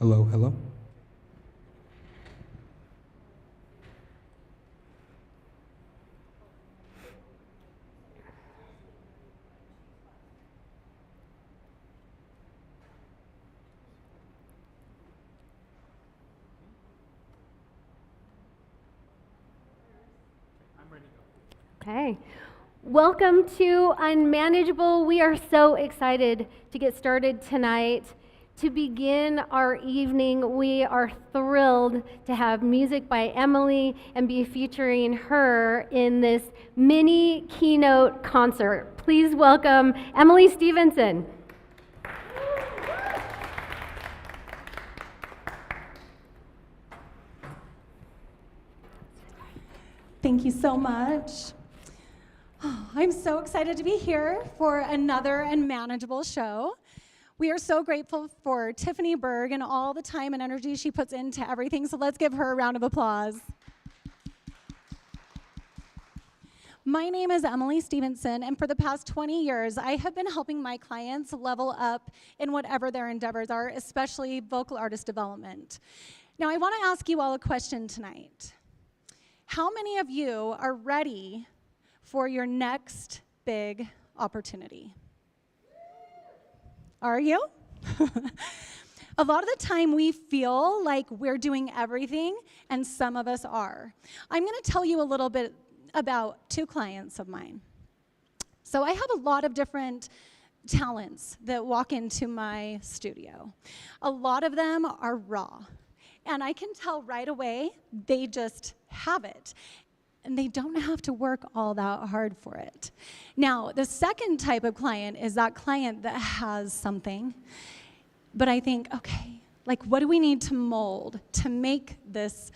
Hello, hello. Okay. Welcome to Unmanageable. We are so excited to get started tonight. To begin our evening, we are thrilled to have music by Emily and be featuring her in this mini keynote concert. Please welcome Emily Stevenson. Thank you so much. I'm so excited to be here for another Unmanageable show. We are so grateful for Tiffany Berg and all the time and energy she puts into everything, so let's give her a round of applause. My name is Emily Stevenson, and for the past 20 years, I have been helping my clients level up in whatever their endeavors are, especially vocal artist development. Now, I want to ask you all a question tonight. How many of you are ready for your next big opportunity? Are you? A lot of the time we feel like we're doing everything, and some of us are. I'm going to tell you a little bit about two clients of mine. So I have a lot of different talents that walk into my studio. A lot of them are raw, and I can tell right away they just have it. And they don't have to work all that hard for it. Now, the second type of client is that client that has something, but I think, okay, like what do we need to mold to make this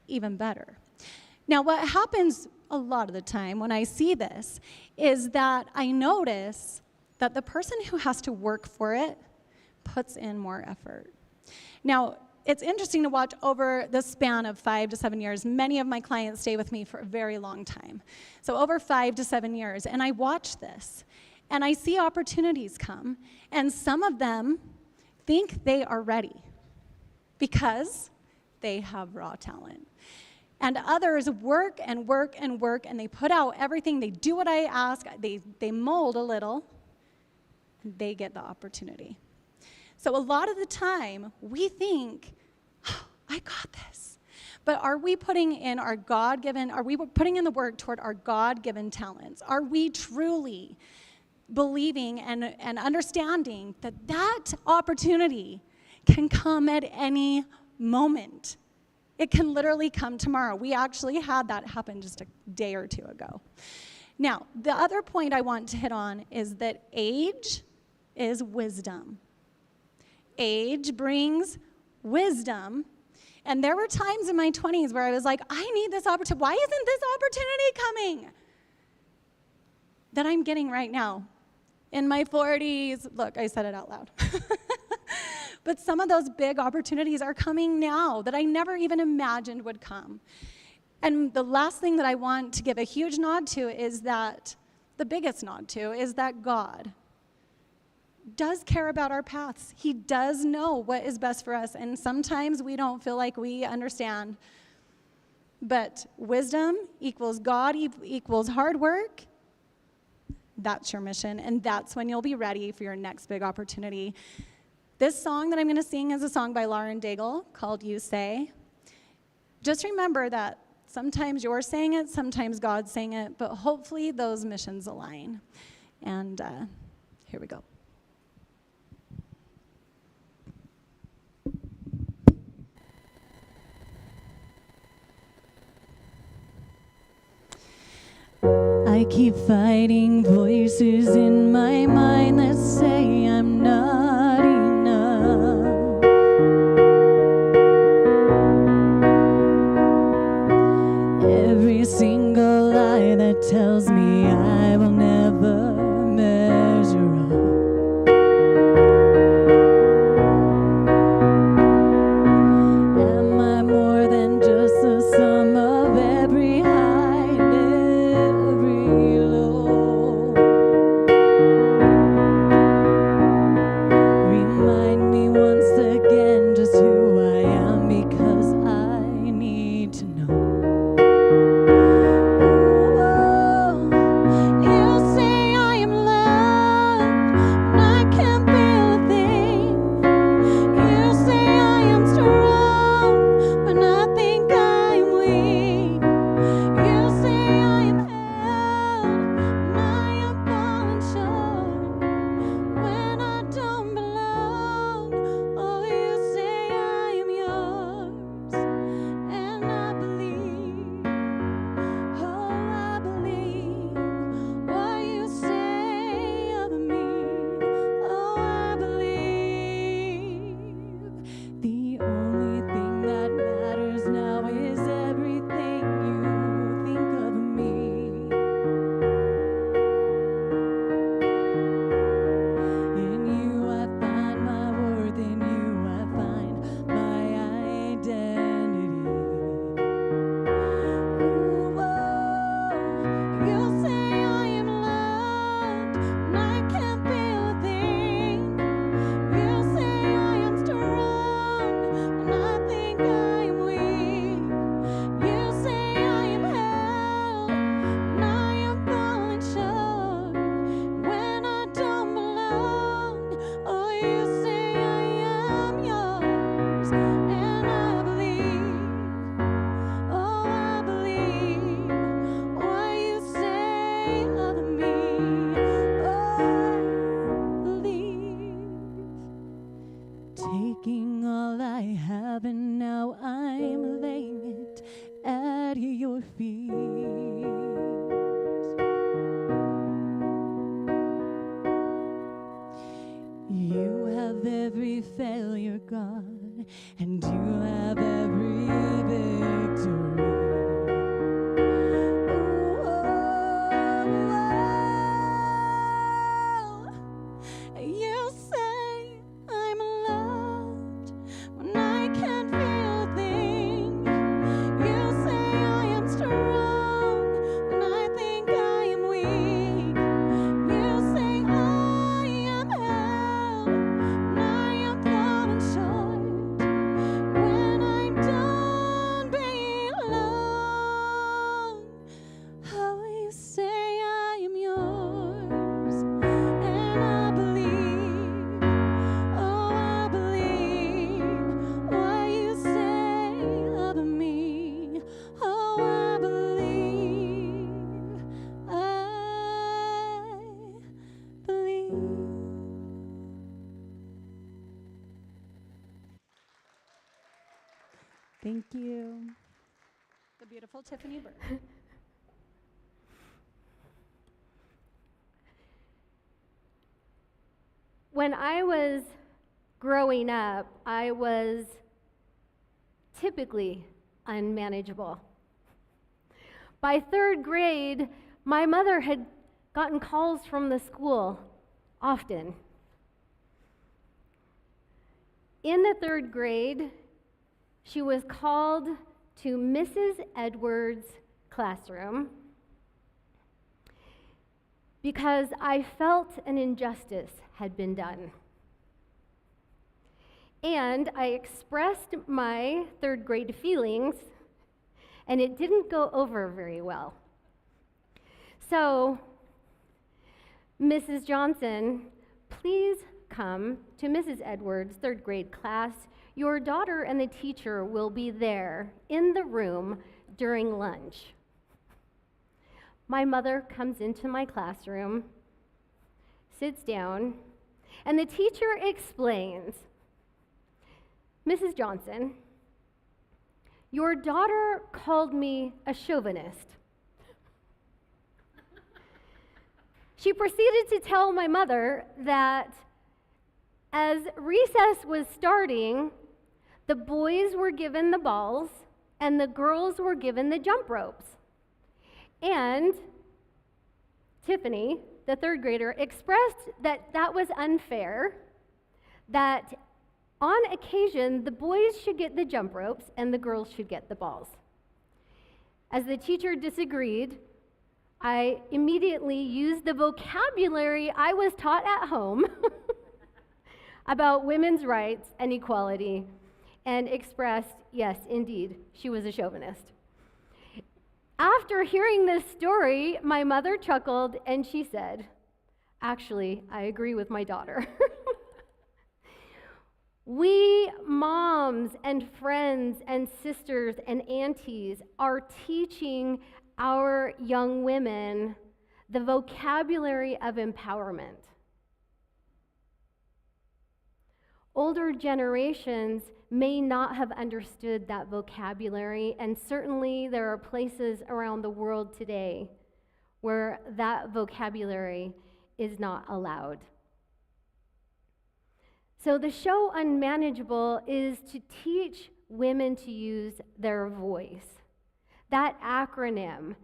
even better? Now, what happens a lot of the time when I see this is that I notice that the person who has to work for it puts in more effort. Now, it's interesting to watch over the span of 5 to 7 years. Many of my clients stay with me for a very long time. So over 5 to 7 years, and I watch this, and I see opportunities come, and some of them think they are ready because they have raw talent. And others work and work and work, and they put out everything. They do what I ask. They mold a little, and they get the opportunity. So a lot of the time, we think, oh, I got this. But are we putting in our God-given, are we putting in the work toward our God-given talents? Are we truly believing and understanding that that opportunity can come at any moment? It can literally come tomorrow. We actually had that happen just a day or two ago. Now, the other point I want to hit on is that age is wisdom. Age brings wisdom. And there were times in my 20s where I was like, I need this opportunity. Why isn't this opportunity coming that I'm getting right now? In my 40s, look, I said it out loud. But some of those big opportunities are coming now that I never even imagined would come. And the last thing that I want to give a huge nod to is that, the biggest nod to, is that God does care about our paths. He does know what is best for us, and sometimes we don't feel like we understand. But wisdom equals God equals hard work. That's your mission, and that's when you'll be ready for your next big opportunity. This song that I'm going to sing is a song by Lauren Daigle called You Say. Just remember that sometimes you're saying it, sometimes God's saying it, but hopefully those missions align. And here we go. I keep fighting voices in my mind that say I'm not enough. Every single lie that tells me I will never measure up. Am I more than just the sum of every high and every low? Remind me once again just who You say I am held, and I am falling short. When I'm done being alone, oh, you say I am yours, and I believe, oh, I believe what you say of me. Oh, I believe, I believe. Thank you. The beautiful Tiffany Bird. When I was growing up, I was typically unmanageable. By third grade, my mother had gotten calls from the school often. In the third grade, she was called to Mrs. Edwards' classroom because I felt an injustice had been done. And I expressed my third grade feelings, and it didn't go over very well. So, Mrs. Johnson, please come to Mrs. Edwards' third grade class. Your daughter and the teacher will be there in the room during lunch. My mother comes into my classroom, sits down, and the teacher explains, Mrs. Johnson, your daughter called me a chauvinist. She proceeded to tell my mother that as recess was starting, the boys were given the balls and the girls were given the jump ropes. And Tiffany, the third grader, expressed that that was unfair, that on occasion the boys should get the jump ropes and the girls should get the balls. As the teacher disagreed, I immediately used the vocabulary I was taught at home about women's rights and equality and expressed, yes, indeed, she was a chauvinist. After hearing this story, my mother chuckled and she said, actually, I agree with my daughter. We moms and friends and sisters and aunties are teaching our young women the vocabulary of empowerment. Older generations may not have understood that vocabulary, and certainly there are places around the world today where that vocabulary is not allowed. So the show Unmanageable is to teach women to use their voice. That acronym,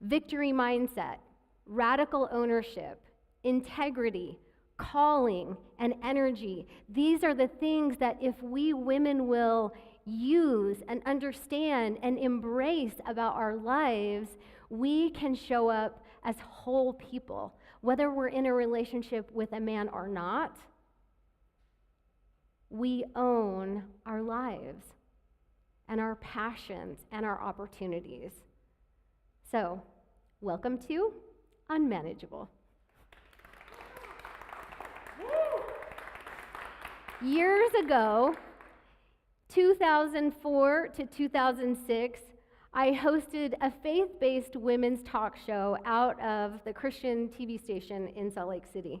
victory mindset, radical ownership, integrity, calling, and energy, these are the things that if we women will use and understand and embrace about our lives, we can show up as whole people, whether we're in a relationship with a man or not. We own our lives and our passions and our opportunities. So, welcome to Unmanageable. Years ago, 2004 to 2006, I hosted a faith-based women's talk show out of the Christian TV station in Salt Lake City.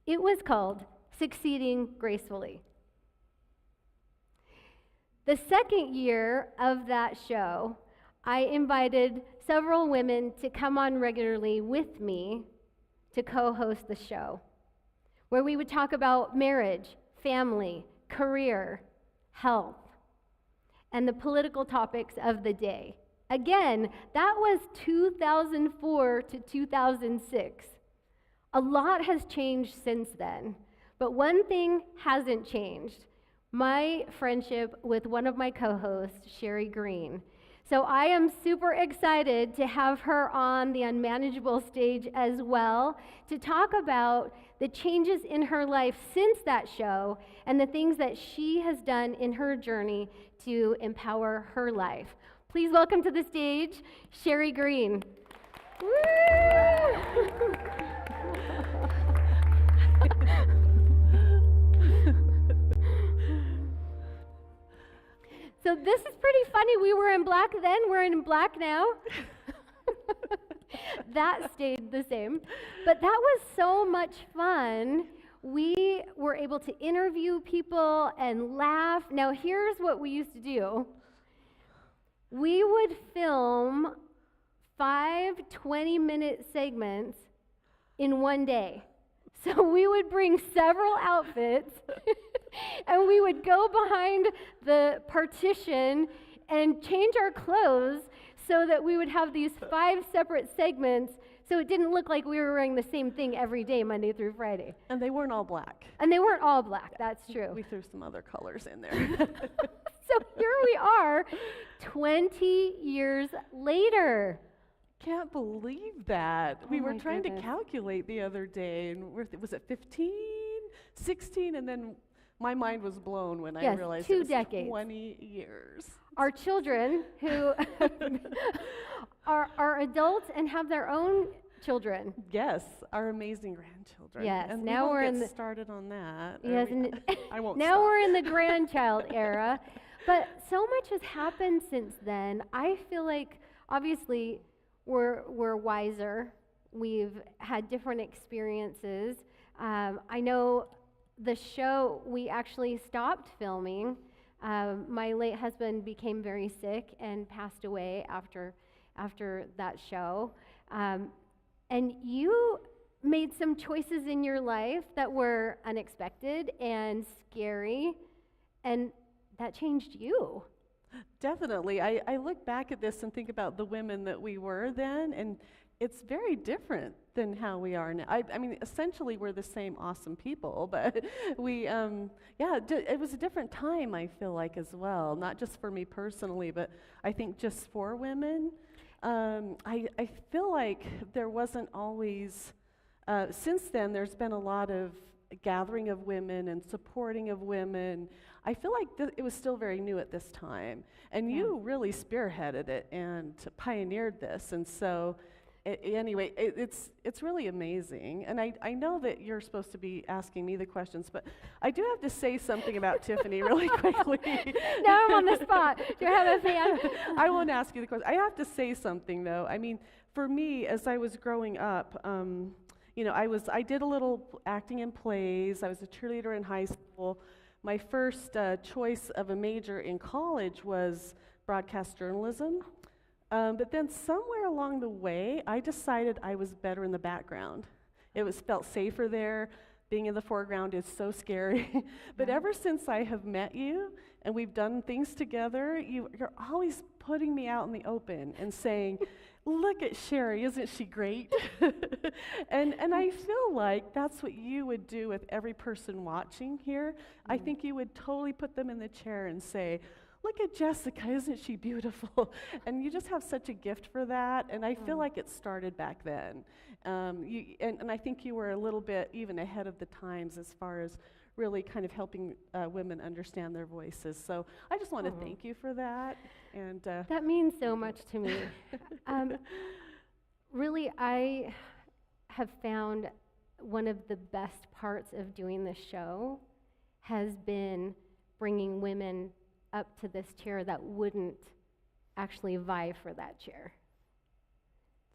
It was called Succeeding Gracefully. The second year of that show, I invited several women to come on regularly with me to co-host the show, where we would talk about marriage, family, career, health, and the political topics of the day. Again, that was 2004 to 2006. A lot has changed since then. But one thing hasn't changed: my friendship with one of my co-hosts, Sherry Green. So I am super excited to have her on the Unmanageable stage as well to talk about the changes in her life since that show and the things that she has done in her journey to empower her life. Please welcome to the stage, Sherry Green. Woo! So this is pretty funny. We were in black then, we're in black now. That stayed the same. But that was so much fun. We were able to interview people and laugh. Now here's what we used to do. We would film 5 20-minute segments in one day. So we would bring several outfits and we would go behind the partition and change our clothes so that we would have these 5 separate segments so it didn't look like we were wearing the same thing every day, Monday through Friday. And they weren't all black. And they weren't all black, that's true. We threw some other colors in there. So here we are, 20 years later. Can't believe that. We were trying goodness. to calculate the other day, and was it 15, 16? And then my mind was blown when I realized 2 it was decades. 20 years. Our children who are adults and have their own children. Yes, our amazing grandchildren. Yes, and now we we're won't in get started on that. Yes, I won't now stop. we're in the grandchild era. But so much has happened since then. I feel like obviously we're wiser. We've had different experiences. I know the show we actually stopped filming. My late husband became very sick and passed away after that show. And you made some choices in your life that were unexpected and scary, and that changed you. Definitely. I look back at this and think about the women that we were then, and it's very different than how we are now. I mean, essentially, we're the same awesome people, but it was a different time, I feel like, as well. Not just for me personally, but I think just for women. I feel like there wasn't always, since then, there's been a lot of gathering of women and supporting of women. I feel like it was still very new at this time. And you really spearheaded it and pioneered this. And so, anyway, it's really amazing. And I know that you're supposed to be asking me the questions, but I do have to say something about Tiffany really quickly. Now I'm on the spot. Do you have a fan? I won't ask you the question. I have to say something, though. I mean, for me, as I was growing up, I did a little acting in plays. I was a cheerleader in high school. My first choice of a major in college was broadcast journalism. But then somewhere along the way, I decided I was better in the background. Felt safer there. Being in the foreground is so scary. But ever since I have met you and we've done things together, you're always putting me out in the open and saying, look at Sherry, isn't she great? and I feel like that's what you would do with every person watching here. I think you would totally put them in the chair and say, look at Jessica, isn't she beautiful? And you just have such a gift for that, and I feel like it started back then. And I think you were a little bit even ahead of the times as far as really kind of helping women understand their voices. So I just want to thank you for that. And that means so much to me. Really, I have found one of the best parts of doing this show has been bringing women up to this chair that wouldn't actually vie for that chair.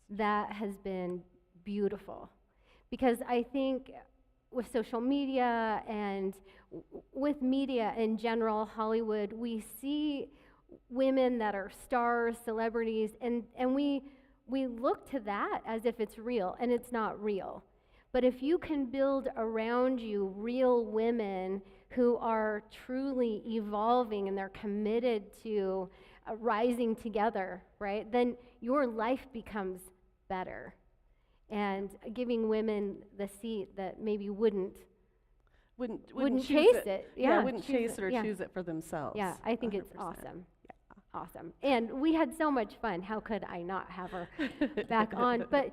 That has been beautiful, because I think with social media and with media in general, Hollywood, we see women that are stars, celebrities, and we look to that as if it's real, and it's not real. But if you can build around you real women who are truly evolving and they're committed to rising together, right, then your life becomes better. And giving women the seat that maybe wouldn't wouldn't chase it. Yeah, wouldn't chase it or choose it for themselves. Yeah, I think 100%. it's awesome. Yeah. Awesome. And we had so much fun. How could I not have her back on? But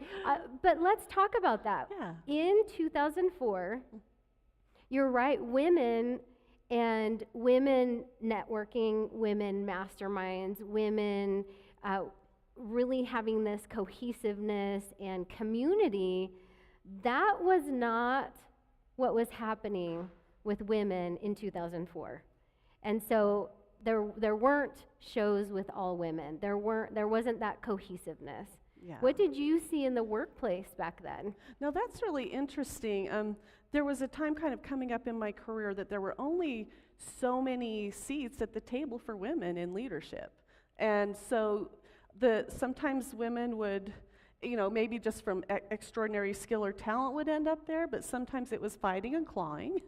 let's talk about that. Yeah. In 2004, you're right, women and women networking, women masterminds, women really having this cohesiveness and community, that was not what was happening with women in 2004. And so there weren't shows with all women. There wasn't that cohesiveness. Yeah. What did you see in the workplace back then? Now that's really interesting. There was a time kind of coming up in my career that there were only so many seats at the table for women in leadership. And so sometimes women would, maybe just from extraordinary skill or talent would end up there, but sometimes it was fighting and clawing.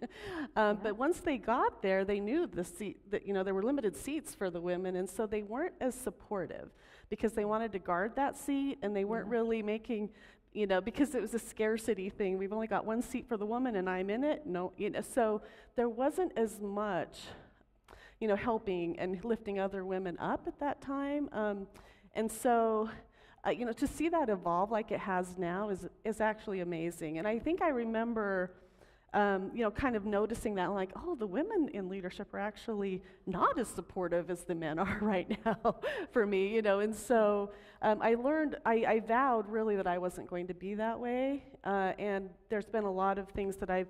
But once they got there, they knew that there were limited seats for the women, and so they weren't as supportive because they wanted to guard that seat, and they weren't really making, because it was a scarcity thing. We've only got one seat for the woman, and I'm in it. No, so there wasn't as much, helping and lifting other women up at that time. And so, to see that evolve like it has now is actually amazing. And I think I remember, kind of noticing that, like, oh, the women in leadership are actually not as supportive as the men are right now for me, And so I vowed really that I wasn't going to be that way. And there's been a lot of things that I've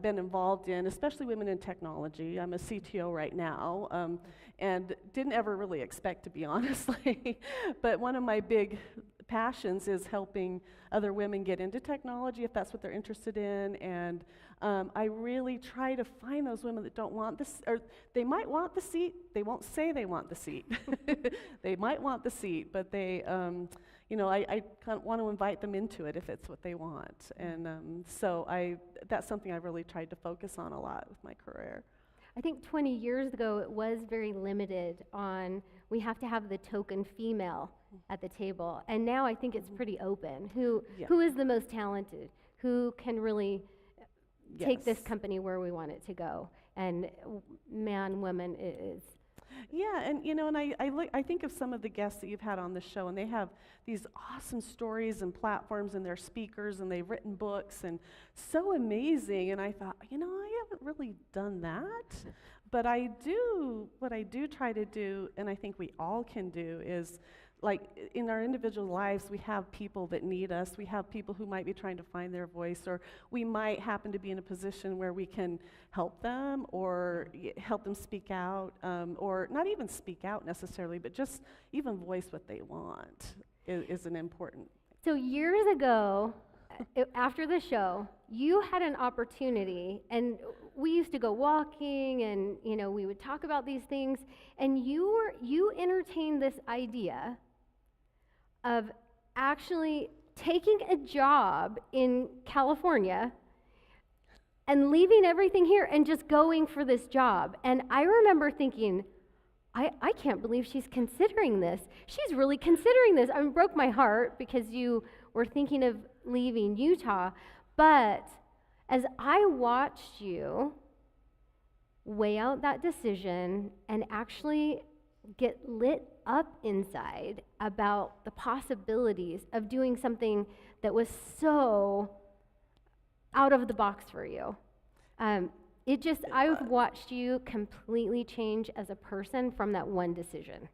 been involved in, especially women in technology. I'm a CTO right now, and didn't ever really expect to be, honestly. But one of my big passions is helping other women get into technology if that's what they're interested in. And I really try to find those women that don't want this, or they might want the seat. They won't say they want the seat. They might want the seat, but they, I kind of want to invite them into it if it's what they want. And so that's something I've really tried to focus on a lot with my career. I think 20 years ago, it was very limited on, we have to have the token female at the table. And now I think it's pretty open. Who is the most talented? Who can really take this company where we want it to go? And man, woman is. Yeah, and and I think of some of the guests that you've had on the show, and they have these awesome stories and platforms, and they're speakers, and they've written books, and so amazing. And I thought, I haven't really done that, but what I do try to do, and I think we all can do, is like in our individual lives, we have people that need us. We have people who might be trying to find their voice, or we might happen to be in a position where we can help them or help them speak out, or not even speak out necessarily, but just even voice what they want is an important. So years ago, after the show, you had an opportunity, and we used to go walking, and we would talk about these things, and you entertained this idea of actually taking a job in California and leaving everything here and just going for this job. And I remember thinking, I can't believe she's considering this. She's really considering this. It broke my heart because you were thinking of leaving Utah. But as I watched you weigh out that decision and actually get lit up inside about the possibilities of doing something that was so out of the box for you. I've watched you completely change as a person from that one decision.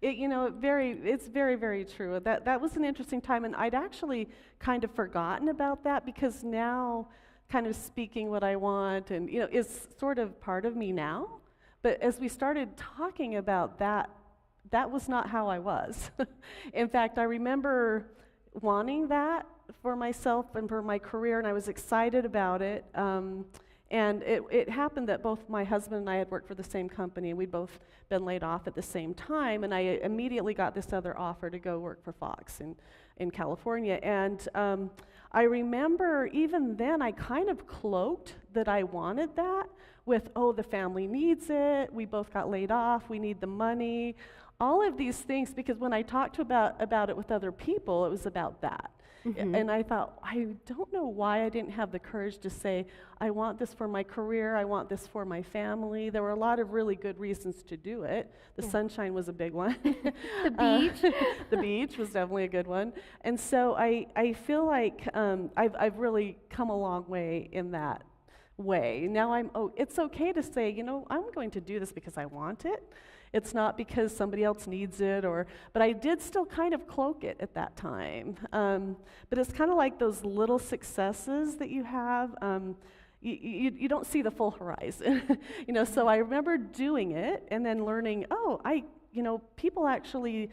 It's very, very true. That was an interesting time, and I'd actually kind of forgotten about that, because now kind of speaking what I want and is sort of part of me now. But as we started talking about that, that was not how I was. In fact, I remember wanting that for myself and for my career, and I was excited about it. And it happened that both my husband and I had worked for the same company, and we'd both been laid off at the same time, and I immediately got this other offer to go work for Fox in California. And I remember even then I kind of cloaked that I wanted that with, the family needs it, we both got laid off, we need the money, all of these things, because when I talked about it with other people, it was about that. And I thought, I don't know why I didn't have the courage to say, I want this for my career, I want this for my family. There were a lot of really good reasons to do it. The sunshine was a big one. The beach. The beach was definitely a good one. And so I feel like I've really come a long way in that way. Now it's okay to say, I'm going to do this because I want it. It's not because somebody else needs it, but I did still kind of cloak it at that time. But it's kind of like those little successes that you have. You don't see the full horizon, So I remember doing it and then learning, people actually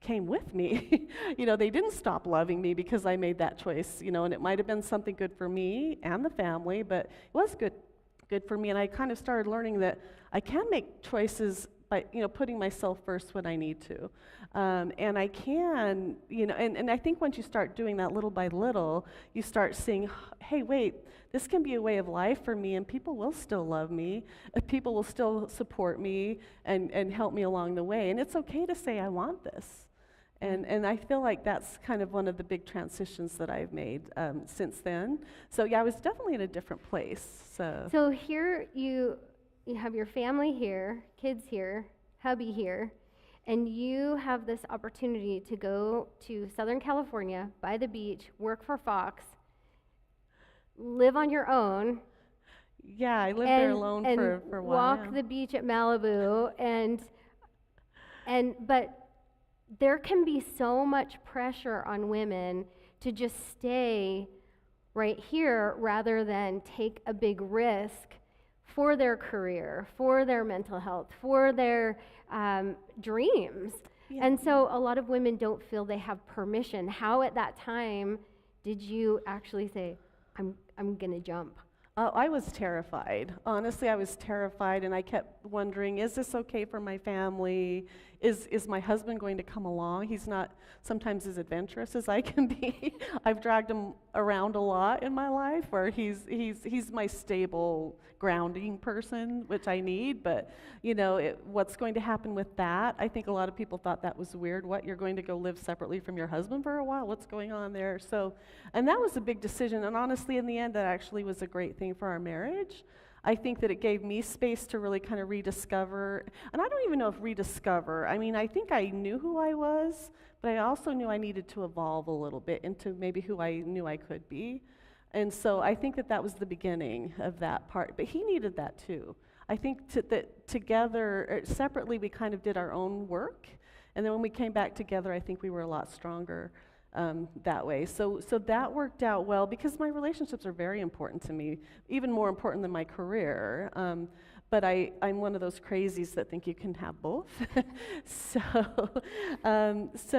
came with me. They didn't stop loving me because I made that choice, and it might have been something good for me and the family, but it was good for me. And I kind of started learning that I can make choices by putting myself first when I need to, and I can, and I think once you start doing that little by little, you start seeing, hey, wait, this can be a way of life for me, and people will still love me, people will still support me, and help me along the way, and it's okay to say I want this, and I feel like that's kind of one of the big transitions that I've made since then. So yeah, I was definitely in a different place. So here you have your family here, kids here, hubby here, and you have this opportunity to go to Southern California, by the beach, work for Fox, live on your own. Yeah, I lived there alone for a while. Walk the beach at Malibu, but there can be so much pressure on women to just stay right here rather than take a big risk for their career, for their mental health, for their dreams. Yeah. And so a lot of women don't feel they have permission. How at that time did you actually say, I'm gonna jump? I was terrified. Honestly, I was terrified, and I kept wondering, is this okay for my family? Is my husband going to come along? He's not sometimes as adventurous as I can be. I've dragged him around a lot in my life, where he's my stable grounding person, which I need, but what's going to happen with that? I think a lot of people thought that was weird. What, you're going to go live separately from your husband for a while? What's going on there? So, and that was a big decision, and honestly, in the end, that actually was a great thing for our marriage. I think that it gave me space to really kind of rediscover, and I don't even know if rediscover, I think I knew who I was, but I also knew I needed to evolve a little bit into maybe who I knew I could be. And so I think that was the beginning of that part, but he needed that too. I think that together, or separately, we kind of did our own work, and then when we came back together, I think we were a lot stronger that way. So that worked out well, because my relationships are very important to me, even more important than my career. But I'm one of those crazies that think you can have both. So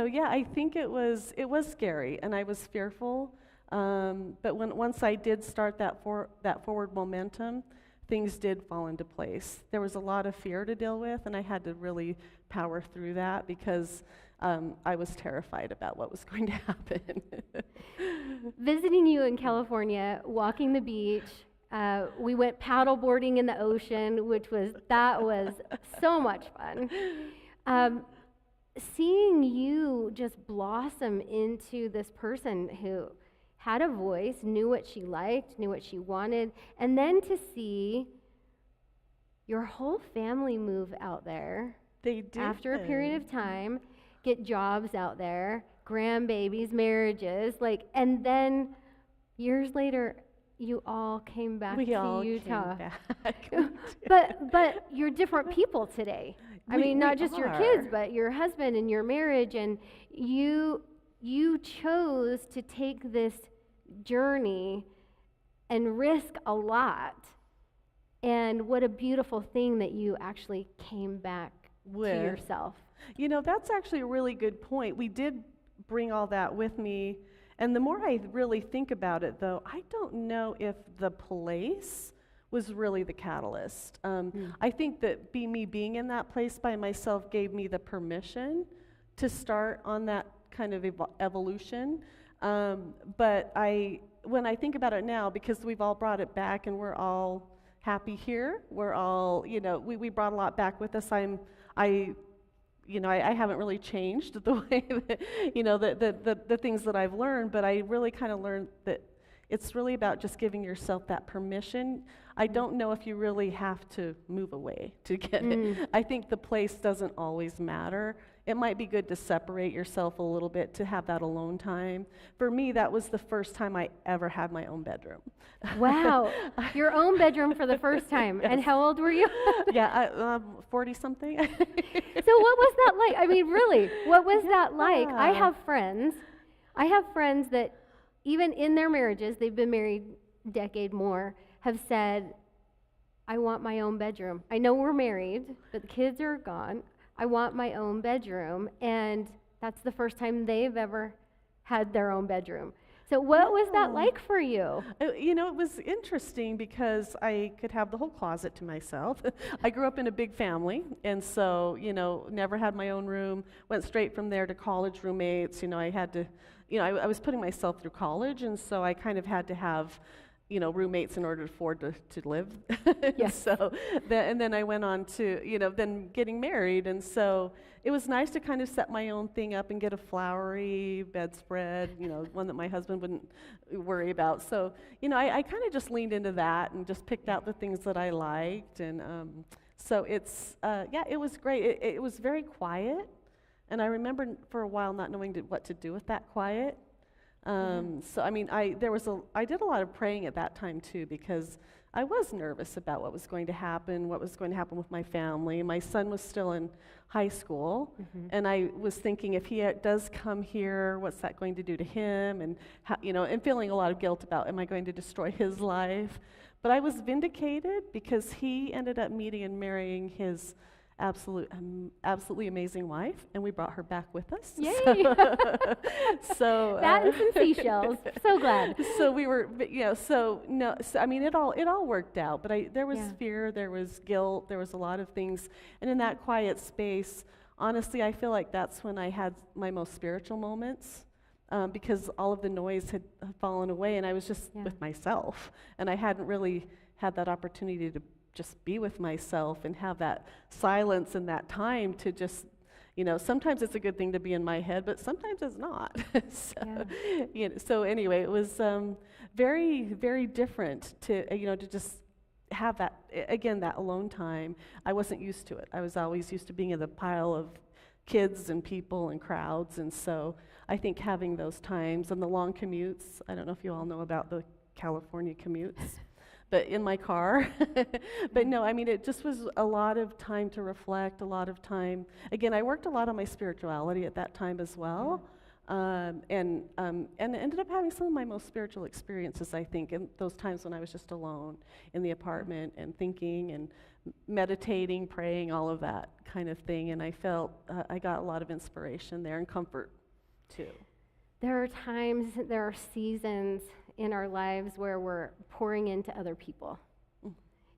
yeah, I think it was scary, and I was fearful. But once I did start that forward momentum, things did fall into place. There was a lot of fear to deal with, and I had to really power through that, because I was terrified about what was going to happen. Visiting you in California, walking the beach, we went paddleboarding in the ocean, that was so much fun. Seeing you just blossom into this person who had a voice, knew what she liked, knew what she wanted, and then to see your whole family move out there. They did. After a period of time, get jobs out there, grandbabies, marriages, and then years later, you all came back to Utah. Came back. But you're different people today. Not just your kids, but your husband and your marriage, and you chose to take this journey and risk a lot. And what a beautiful thing that you actually came back to yourself. That's actually a really good point. We did bring all that with me. And the more I really think about it, though, I don't know if the place was really the catalyst. I think that me being in that place by myself gave me the permission to start on that kind of evolution. But when I think about it now, because we've all brought it back and we're all happy here, we're all, we brought a lot back with us. I haven't really changed the way that, the things that I've learned, but I really kind of learned that it's really about just giving yourself that permission. I don't know if you really have to move away to get it. I think the place doesn't always matter. It might be good to separate yourself a little bit, to have that alone time. For me, that was the first time I ever had my own bedroom. Wow, your own bedroom for the first time. Yes. And how old were you? 40-something. So what was that like? I mean, really, what was that like? I have friends that even in their marriages, they've been married a decade more, have said, I want my own bedroom. I know we're married, but the kids are gone. I want my own bedroom. And that's the first time they've ever had their own bedroom. So what was that like for you? It was interesting because I could have the whole closet to myself. I grew up in a big family, and so, never had my own room, went straight from there to college roommates. I had to, I was putting myself through college, and so I kind of had to have, roommates in order to afford to live. Yes. So, and then I went on to, then getting married, and so it was nice to kind of set my own thing up and get a flowery bedspread, one that my husband wouldn't worry about. So, I kind of just leaned into that and just picked out the things that I liked, and so it was great. It was very quiet, and I remember for a while not knowing what to do with that quiet. So I did a lot of praying at that time too, because I was nervous about what was going to happen with my family. My son was still in high school, and I was thinking, if he does come here, what's that going to do to him? And how, and feeling a lot of guilt about, am I going to destroy his life? But I was vindicated because he ended up meeting and marrying his absolutely amazing wife, and we brought her back with us. Yay! So That and some seashells. So glad. So we were, it all worked out. But there was fear, there was guilt, there was a lot of things, and in that quiet space, honestly, I feel like that's when I had my most spiritual moments. Because all of the noise had fallen away, and I was just with myself, and I hadn't really had that opportunity to just be with myself and have that silence and that time to just, sometimes it's a good thing to be in my head, but sometimes it's not. So anyway, it was very, very different to just have that, again, that alone time. I wasn't used to it. I was always used to being in the pile of kids and people and crowds, and so I think having those times and the long commutes, I don't know if you all know about the California commutes, but in my car. But no, it just was a lot of time to reflect, a lot of time. Again, I worked a lot on my spirituality at that time as well, and ended up having some of my most spiritual experiences, I think, in those times when I was just alone in the apartment and thinking and meditating, praying, all of that kind of thing. And I felt I got a lot of inspiration there and comfort too. There are times, there are seasons in our lives where we're pouring into other people.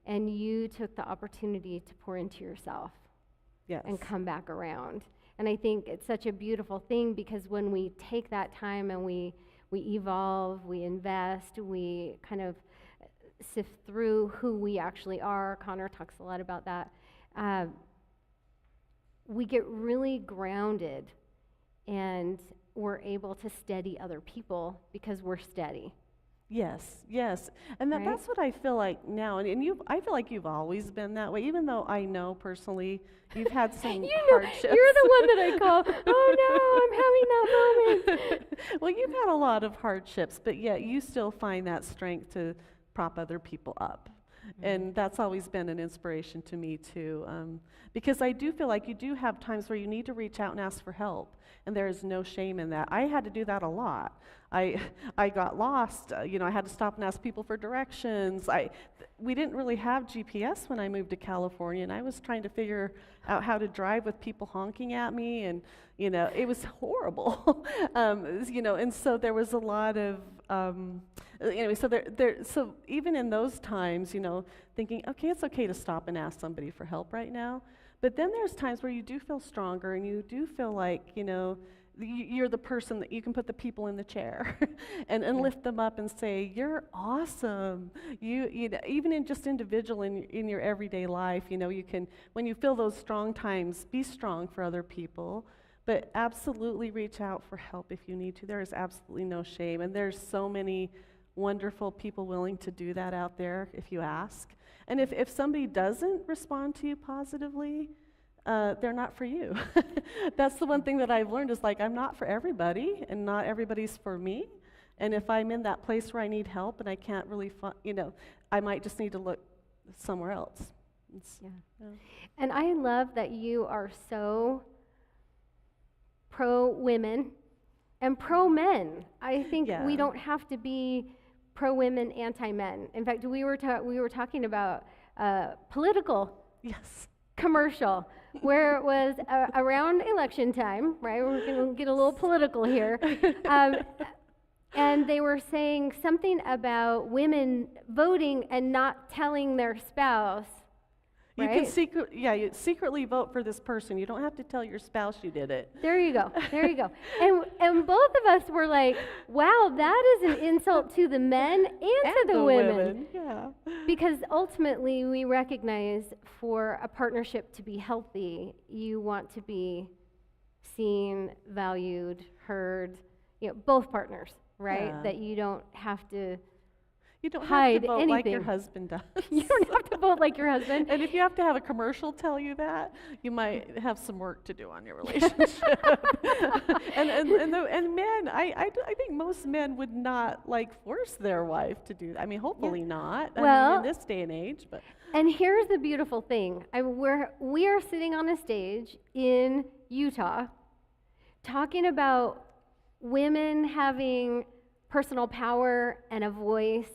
And you took the opportunity to pour into yourself. Yes. And come back around. And I think it's such a beautiful thing, because when we take that time and we evolve, we invest, we kind of sift through who we actually are. Connor talks a lot about that. We get really grounded, and we're able to steady other people because we're steady. Yes, and that's what I feel like now, and I feel like you've always been that way, even though I know personally you've had some hardships. You're the one that I call, oh no, I'm having that moment. Well, you've had a lot of hardships, but yet you still find that strength to prop other people up. And that's always been an inspiration to me too, because I do feel like you do have times where you need to reach out and ask for help, and there is no shame in that. I had to do that a lot. I got lost. I had to stop and ask people for directions. We didn't really have GPS when I moved to California, and I was trying to figure out how to drive with people honking at me, and it was horrible. And so there was a lot of anyway. So even in those times, thinking, okay, it's okay to stop and ask somebody for help right now. But then there's times where you do feel stronger, and you do feel like you're the person that you can put the people in the chair and lift them up and say, you're awesome. You know, even in just individual in your everyday life, you know, you can, when you feel those strong times, be strong for other people, but absolutely reach out for help if you need to. There is absolutely no shame, and there's so many wonderful people willing to do that out there if you ask. And if somebody doesn't respond to you positively, they're not for you. That's the one thing that I've learned is like, I'm not for everybody, and not everybody's for me. And if I'm in that place where I need help and I can't really, you know, I might just need to look somewhere else. Yeah. Yeah. And I love that you are so pro-women and pro-men. I think Yeah. we don't have to be pro-women, anti-men. In fact, we were talking about political Yes. commercial where it was around election time, right? We're going to get a little political here. And they were saying something about women voting and not telling their spouse. You Right? can you secretly vote for this person. You don't have to tell your spouse you did it. There you go. There you go. And both of us were like, wow, that is an insult to the men and to the women. Yeah. Because ultimately, we recognize for a partnership to be healthy, you want to be seen, valued, heard, you know, both partners, right? Yeah. That you don't have to You don't hide have to vote like your anything. husband does. you don't have to vote like your husband. And if you have to have a commercial tell you that, you might have some work to do on your relationship. and men, I think most men would not like force their wife to do that. I mean, hopefully not. I Well- mean, in this day and age, but And here's the beautiful thing. We are sitting on a stage in Utah talking about women having personal power and a voice,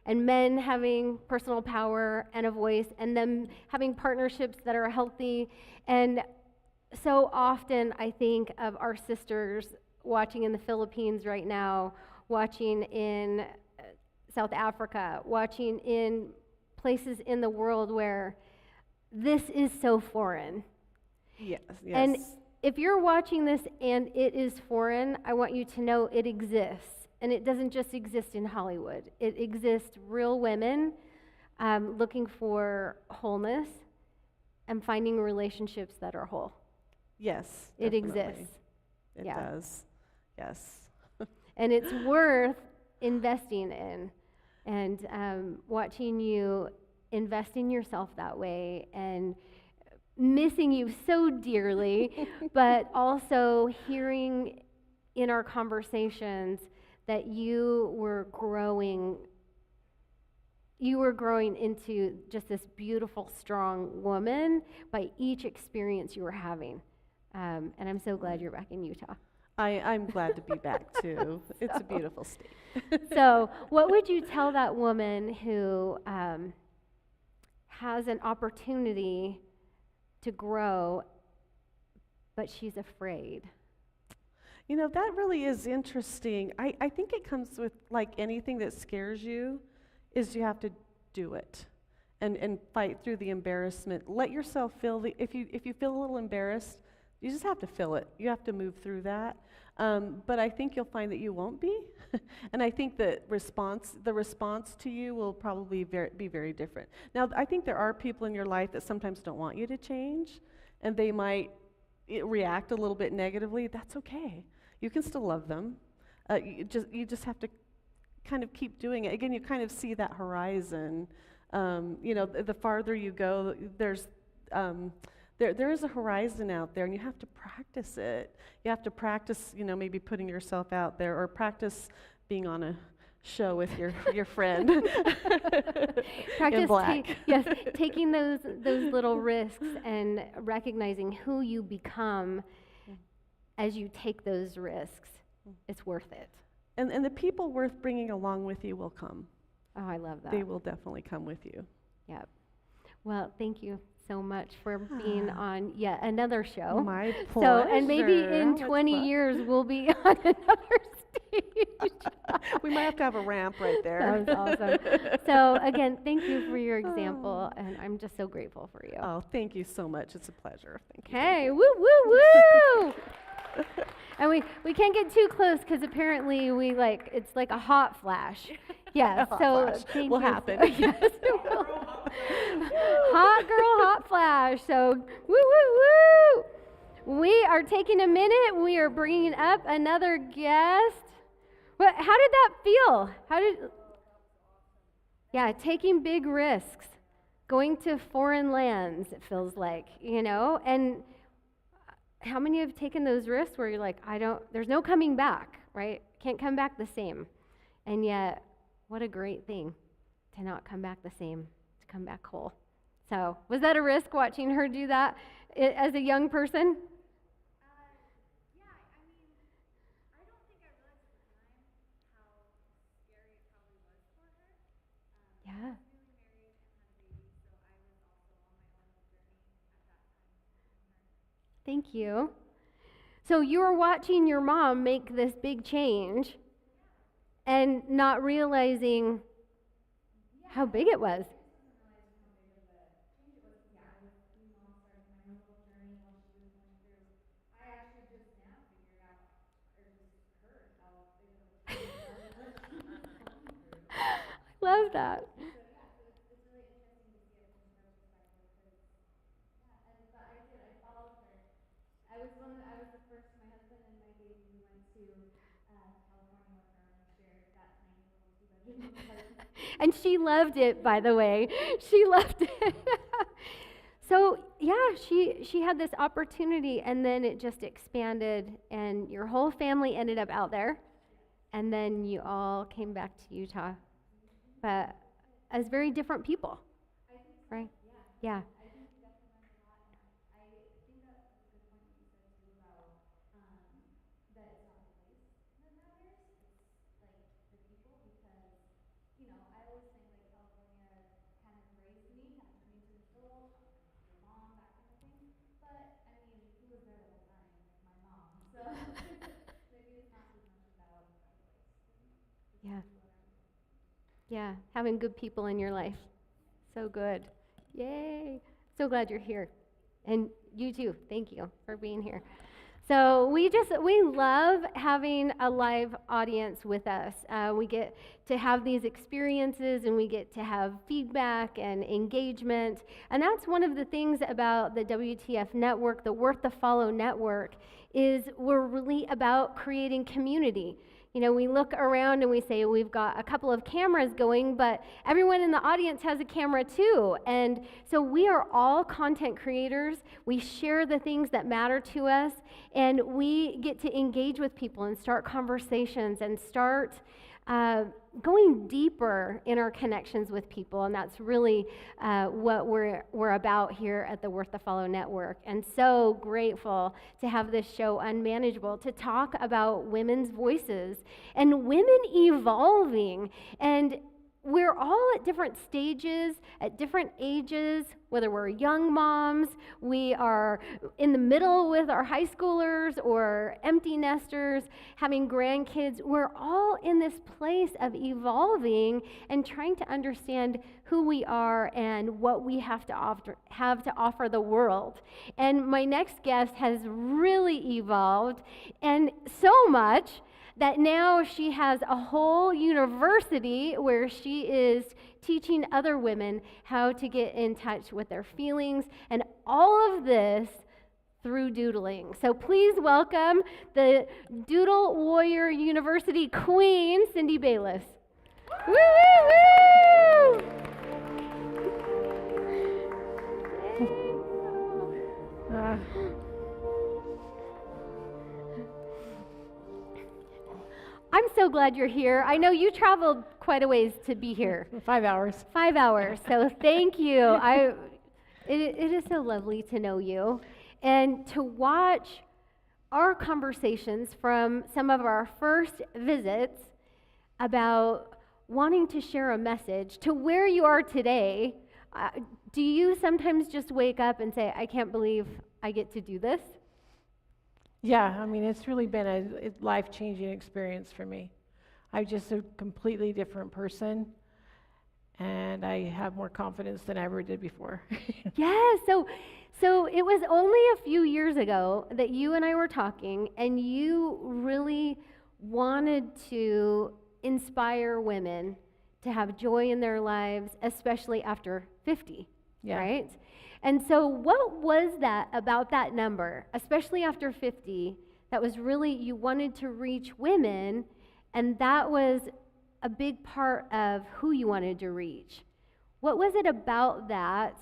and men having personal power and a voice, and them having partnerships that are healthy. And so often I think of our sisters watching in the Philippines right now, watching in South Africa, watching in places in the world where this is so foreign. yes. And if you're watching this and it is foreign, I want you to know it exists. And it doesn't just exist in Hollywood. It exists real women looking for wholeness and finding relationships that are whole. Yes. It definitely. exists. It Yeah. does. Yes. And it's worth investing in. And watching you invest in yourself that way and missing you so dearly, but also hearing in our conversations that you were growing into just this beautiful, strong woman by each experience you were having. And I'm so glad you're back in Utah. I'm glad to be back too. It's a beautiful state. So what would you tell that woman who has an opportunity to grow, but she's afraid? You know, that really is interesting. I think it comes with, like anything that scares you, is you have to do it and fight through the embarrassment. Let yourself feel if you feel a little embarrassed, you just have to feel it. You have to move through that. But I think you'll find that you won't be. And I think that the response to you will probably be very different. Now, I think there are people in your life that sometimes don't want you to change, and they might react a little bit negatively. That's okay. You can still love them. You just have to kind of keep doing it. Again, you kind of see that horizon. You know, the farther you go, there is a horizon out there, and you have to practice it. You have to practice, you know, maybe putting yourself out there, or practice being on a show with your friend. Practice in black. yes, taking those little risks and recognizing who you become as you take those risks. It's worth it. And the people worth bringing along with you will come. Oh, I love that. They will definitely come with you. Yep. Well, thank you so much for being on yet another show. My So, pleasure. and maybe in How much 20 fun. years we'll be on another stage. We might have to have a ramp right there. That was awesome. So again, thank you for your example, and I'm just so grateful for you. Oh, thank you so much. It's a pleasure. Thank you. Okay, woo, woo, woo! And we can't get too close because apparently it's like a hot flash. Yeah, Hot so flash thank will you. happen. Yes, it will. Hot girl, hot flash. So, woo, woo, woo. We are taking a minute. We are bringing up another guest. How did that feel? Yeah, taking big risks, going to foreign lands, it feels like, and how many have taken those risks where you're like, there's no coming back, right? Can't come back the same. And yet, what a great thing to not come back the same, to come back whole. So, was that a risk watching her do that as a young person? Yeah. Thank you. So you were watching your mom make this big change and not realizing how big it was. Love that. I was the first, my husband and my baby, we went to California with her and shared that tiny little 2-bedroom apartment. And she loved it, by the way. She loved it. So, yeah, she had this opportunity, and then it just expanded, and your whole family ended up out there, and then you all came back to Utah, but as very different people, right? Yeah. Yeah. Yeah, having good people in your life. So good. Yay. So glad you're here. And you too. Thank you for being here. So we love having a live audience with us. We get to have these experiences and we get to have feedback and engagement. And that's one of the things about the WTF network, the Worth the Follow network, is we're really about creating community. We look around and we say we've got a couple of cameras going, but everyone in the audience has a camera too. And so we are all content creators. We share the things that matter to us, and we get to engage with people and start conversations and start going deeper in our connections with people, and that's really what we're about here at the Worth the Follow network. And so grateful to have this show Unmanageable to talk about women's voices and women evolving. And we're all at different stages, at different ages, whether we're young moms, we are in the middle with our high schoolers, or empty nesters, having grandkids. We're all in this place of evolving and trying to understand who we are and what we have to offer the world. And my next guest has really evolved, and so much that now she has a whole university where she is teaching other women how to get in touch with their feelings, and all of this through doodling. So please welcome the Doodle Warrior University Queen, Cindy Bayless. Woo, woo, woo! I'm so glad you're here. I know you traveled quite a ways to be here. 5 hours. 5 hours. So thank you. It is so lovely to know you and to watch our conversations from some of our first visits about wanting to share a message to where you are today. Do you sometimes just wake up and say, I can't believe I get to do this? Yeah, it's really been a life-changing experience for me. I'm just a completely different person, and I have more confidence than I ever did before. Yeah, so it was only a few years ago that you and I were talking, and you really wanted to inspire women to have joy in their lives, especially after 50, Yeah. right? And so what was that about that number, especially after 50, that was really you wanted to reach women, and that was a big part of who you wanted to reach? What was it about that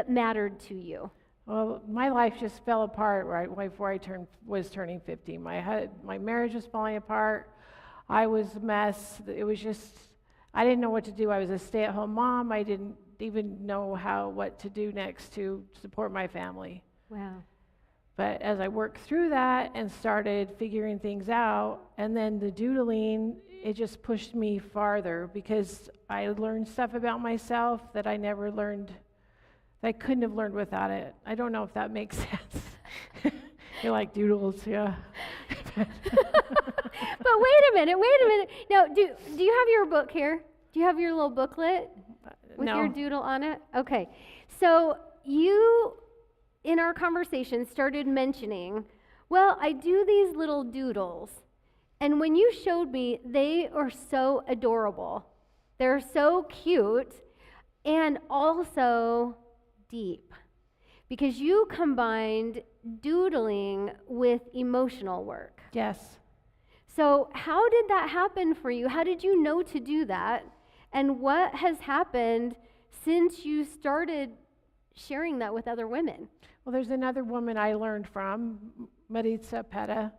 mattered to you? Well, my life just fell apart right before I was turning 50. My marriage was falling apart. I was a mess. It was just, I didn't know what to do. I was a stay-at-home mom. I didn't even know what to do next to support my family. Wow. But as I worked through that and started figuring things out, and then the doodling, it just pushed me farther because I learned stuff about myself that I never learned, that I couldn't have learned without it. I don't know if that makes sense. You like doodles, yeah. But wait a minute. Now, do you have your book here? Do you have your little booklet with No. your doodle on it? Okay. So you, in our conversation, started mentioning, well, I do these little doodles. And when you showed me, they are so adorable. They're so cute and also deep. Because you combined doodling with emotional work. Yes. So how did that happen for you? How did you know to do that? And what has happened since you started sharing that with other women? Well, there's another woman I learned from, Maritza Petta,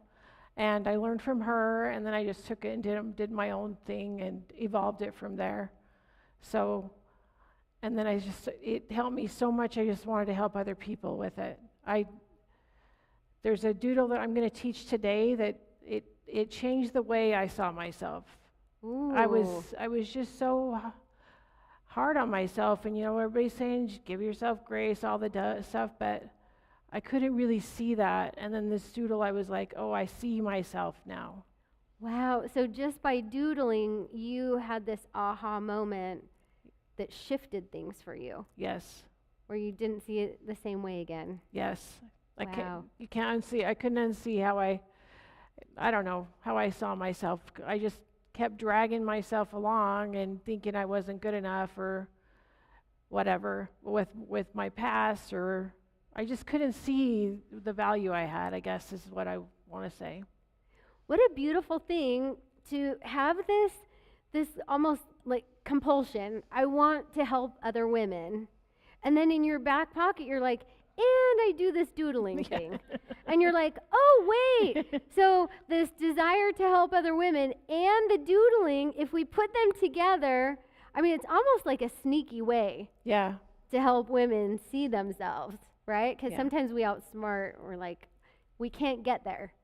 and I learned from her, and then I just took it and did my own thing and evolved it from there. So, and then it helped me so much, I just wanted to help other people with it. There's a doodle that I'm going to teach today that it changed the way I saw myself. Ooh. I was just so hard on myself, and everybody's saying just give yourself grace, all the stuff, but I couldn't really see that. And then this doodle, I was like, oh, I see myself now. Wow. So just by doodling, you had this aha moment that shifted things for you, Yes, where you didn't see it the same way again. yes. Wow. You can't unsee. I couldn't unsee how I don't know how I saw myself. I just kept dragging myself along and thinking I wasn't good enough or whatever with my past, or I just couldn't see the value I had, I guess is what I want to say. What a beautiful thing to have this almost like compulsion. I want to help other women. And then in your back pocket, you're like, and I do this doodling thing. And you're like, oh, wait. So this desire to help other women and the doodling, if we put them together, I mean, it's almost like a sneaky way Yeah, to help women see themselves, right? Because Yeah. sometimes we outsmart, we're like, we can't get there.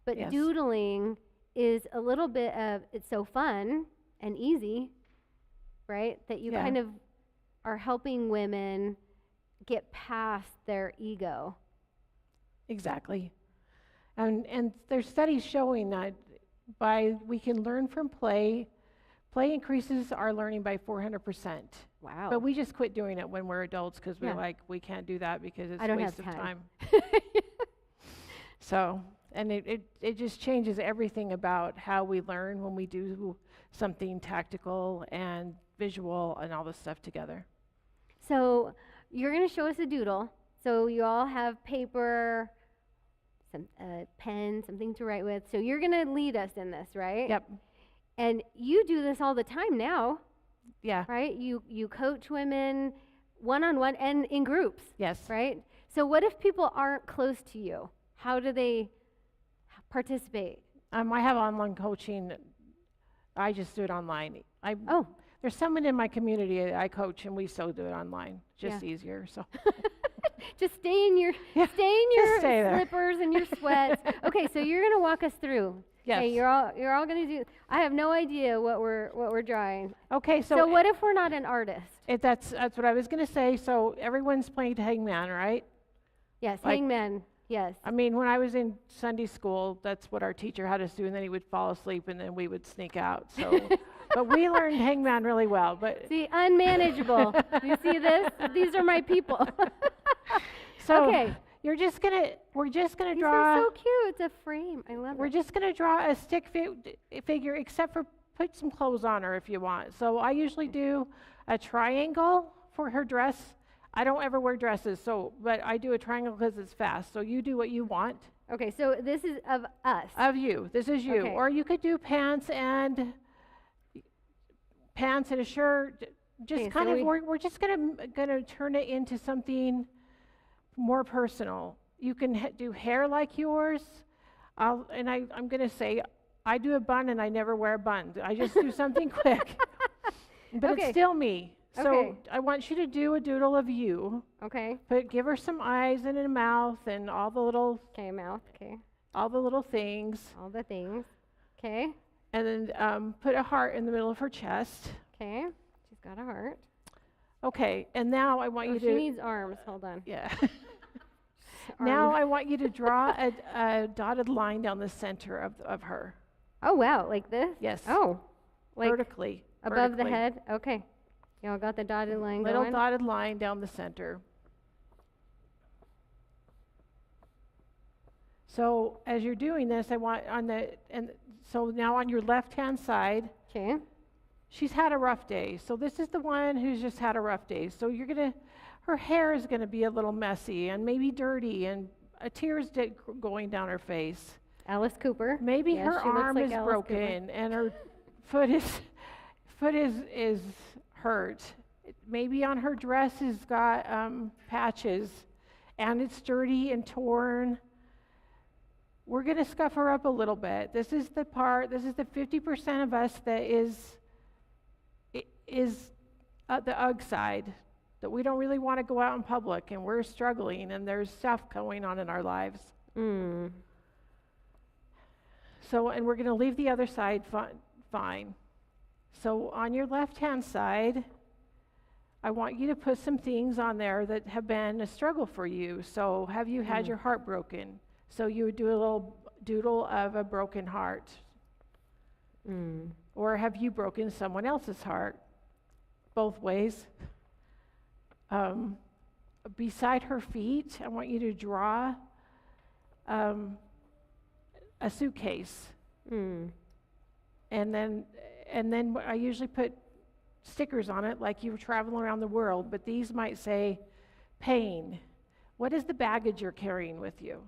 But Yes. doodling is a little bit of, it's so fun and easy, right? That you Yeah. kind of are helping women get past their ego. exactly. And there's studies showing that we can learn from play. Play increases our learning by 400%. Wow. But we just quit doing it when we're adults because we're Yeah. like, we can't do that because it's I a don't waste have of time. time. So, and it just changes everything about how we learn when we do something tactical and visual and all this stuff together. So you're going to show us a doodle. So you all have paper, some pen, something to write with. So you're going to lead us in this, right? Yep. And you do this all the time now, Yeah. right? You coach women one-on-one and in groups, Yes. right? So what if people aren't close to you? How do they participate? I have online coaching. I just do it online. Oh, There's someone in my community I coach, and we still do it online. Just easier. So just stay in your Yeah, stay in your stay there. slippers and your sweats. Okay, so you're gonna walk us through. Yes. Okay, you're all gonna do. I have no idea what we're drawing. okay. So what if we're not an artist? That's what I was gonna say. So everyone's playing hangman, right? Yes, Like- hangman. Yes. I mean, when I was in Sunday school, that's what our teacher had us do, and then he would fall asleep, and then we would sneak out. So, but we learned hangman really well. But See, unmanageable. You see this? These are my people. so Okay. we're just gonna These draw. are so cute. It's a frame. I love We're it. just gonna draw a stick figure, except for put some clothes on her if you want. So I usually do a triangle for her dress. I don't ever wear dresses, but I do a triangle because it's fast. So you do what you want. Okay, so this is of us. Of you. This is you. Okay. Or you could do pants and a shirt. Just Okay, kind so of, we're just gonna turn it into something more personal. You can do hair like yours. I'm gonna say, I do a bun and I never wear a bun. I just do something quick. But Okay. it's still me. So Okay. I want you to do a doodle of you. Okay. But give her some eyes and a mouth and all the little Okay, mouth. Okay. things. All the things. Okay. And then put a heart in the middle of her chest. Okay. She's got a heart. Okay, and now I want Oh, you she to needs arms. Hold on. yeah. Now Arms. I want you to draw a dotted line down the center of her. Oh, wow. Like this? Yes. Oh. Like vertically. above the vertically. head? Okay. Y'all got the dotted line Little going? dotted line down the center. So as you're doing this, I want so now on your left-hand side, Okay. she's had a rough day. So this is the one who's just had a rough day. So her hair is gonna be a little messy and maybe dirty and tears going down her face. Alice Cooper. Maybe Yes, her she looks arm like is Alice Cooper. broken and her foot is hurt. Maybe on her dress has got patches and it's dirty and torn. We're going to scuff her up a little bit. This is the 50% of us that is the UGG side, that we don't really want to go out in public and we're struggling and there's stuff going on in our lives. Mm. So, and we're going to leave the other side fine. So on your left-hand side, I want you to put some things on there that have been a struggle for you. So have you had your heart broken? So you would do a little doodle of a broken heart. Mm. Or have you broken someone else's heart? Both ways. Beside her feet, I want you to draw a suitcase. Mm. And then I usually put stickers on it like you were traveling around the world, but these might say pain. What is the baggage you're carrying with you?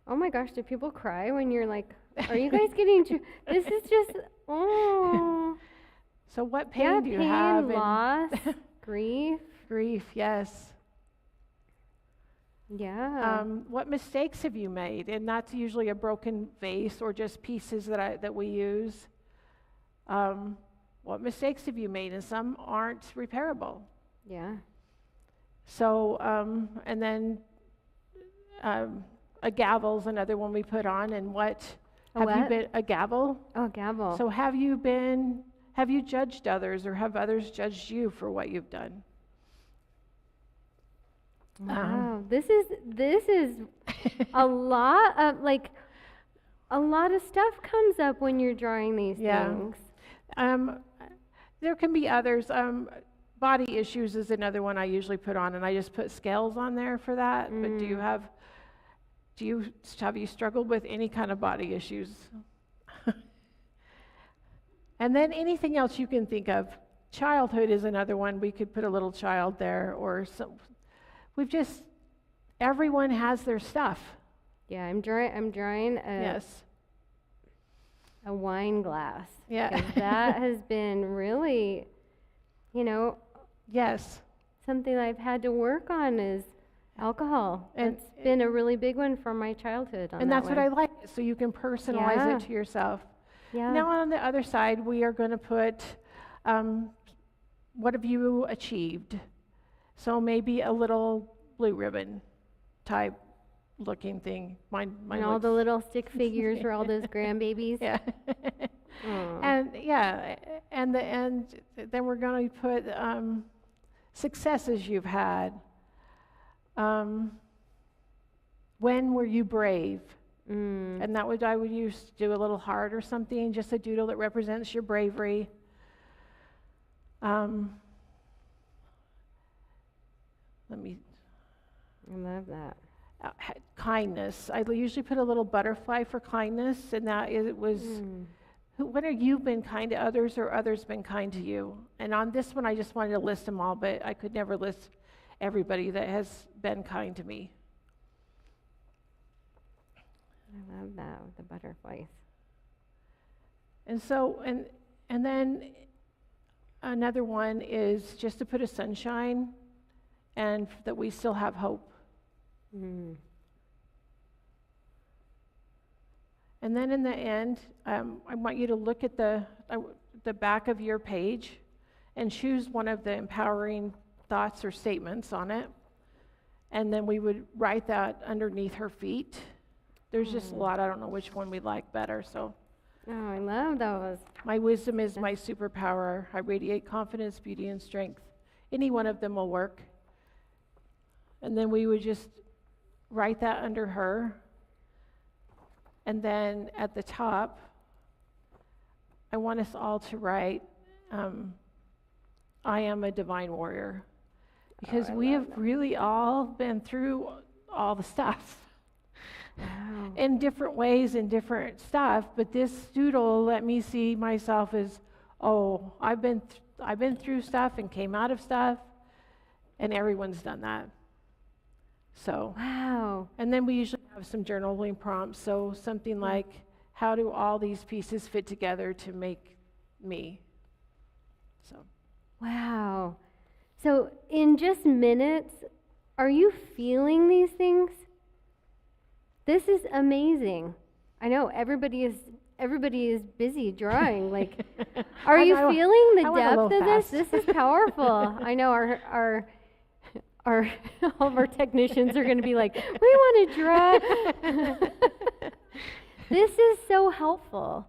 Oh my gosh, do people cry when you're like, are you guys getting too, this is just, oh. So what pain Yeah, do you pain, have? loss, grief. Grief, yes. Yeah. What mistakes have you made? And that's usually a broken vase or just pieces that we use. What mistakes have you made? And some aren't repairable. Yeah. So, and then a gavel's another one we put on. And a gavel? Oh, gavel. So have you judged others or have others judged you for what you've done? Wow, this is a lot of a lot of stuff comes up when you're drawing these things. There can be others. Body issues is another one I usually put on, and I just put scales on there for that. But have you struggled with any kind of body issues? And then anything else you can think of. Childhood is another one. We could put a little child there, or some. Everyone has their stuff. Yeah, I'm drawing Yes. a wine glass. Yeah. 'Cause that has been really, Yes. something I've had to work on is alcohol. And It's been a really big one from my childhood. And that's what I like, so you can personalize Yeah. it to yourself. Yeah. Now on the other side, we are going to put, what have you achieved? So maybe a little blue ribbon type looking thing. Mine and all looks- the little stick figures for all those grandbabies. Yeah. Aw. And then we're going to put successes you've had. when were you brave? And that would, I would use to do a little heart or something, just a doodle that represents your bravery. Let me, I love that. kindness. I usually put a little butterfly for kindness, and that is, it was, when have you been kind to others or others been kind to you? And on this one, I just wanted to list them all, but I could never list everybody that has been kind to me. I love that with the butterflies. And so, and then another one is just to put a sunshine and that we still have hope. Mm. And then in the end, I want you to look at the back of your page and choose one of the empowering thoughts or statements on it. And then we would write that underneath her feet. There's just a lot. I don't know which one we like better. So, Oh, I love those. my wisdom is my superpower. I radiate confidence, beauty, and strength. Any one of them will work. And then we would just write that under her. And then at the top, I want us all to write, I am a divine warrior. Because we have really all been through all the stuff. Wow. In different ways and different stuff, but this doodle let me see myself as, oh, I've been through stuff and came out of stuff, and everyone's done that. So, Wow. and then we usually have some journaling prompts, so something like, how do all these pieces fit together to make me? So, Wow. So in just minutes, are you feeling these things? This is amazing. I know everybody is busy drawing. Like, are you feeling the depth of this? This is powerful. I know our all of our technicians are going to be like, we want to draw. This is so helpful.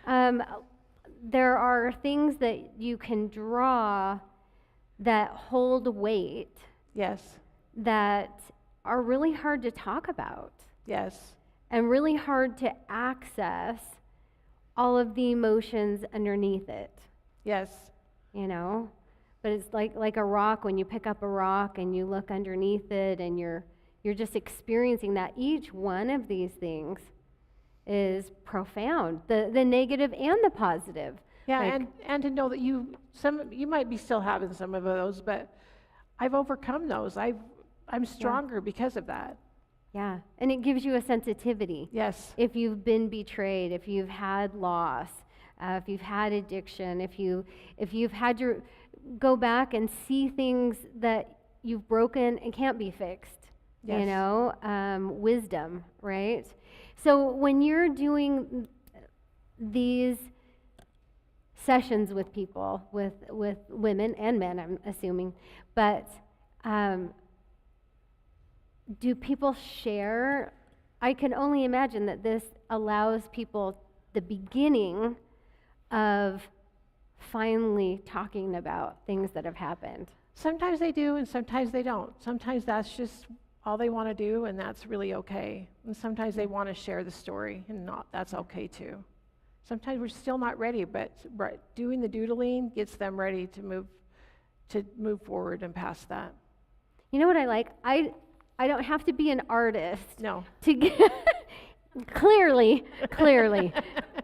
There are things that you can draw that hold weight yes, that are really hard to talk about. yes, And really hard to access all of the emotions underneath it, yes, you know? But it's like a rock. When you pick up a rock and you look underneath it and you're just experiencing that. Each one of these things is profound, the negative and the positive. yeah, Like- and to know that you might be still having some of those, but I've overcome those. I'm stronger because of that. Yeah, and it gives you a sensitivity. Yes, If you've been betrayed, if you've had loss, if you've had addiction, if you've had to go back and see things that you've broken and can't be fixed, Yes. you know, wisdom, right? So when you're doing these sessions with people, with women and men, I'm assuming, but do people share? I can only imagine that this allows people the beginning of finally talking about things that have happened. sometimes they do and sometimes they don't. Sometimes that's just all they want to do, and that's really okay. And sometimes they want to share the story, and that's okay too. Sometimes we're still not ready, but doing the doodling gets them ready to move forward and past that. You know what I like? I don't have to be an artist No. to get clearly,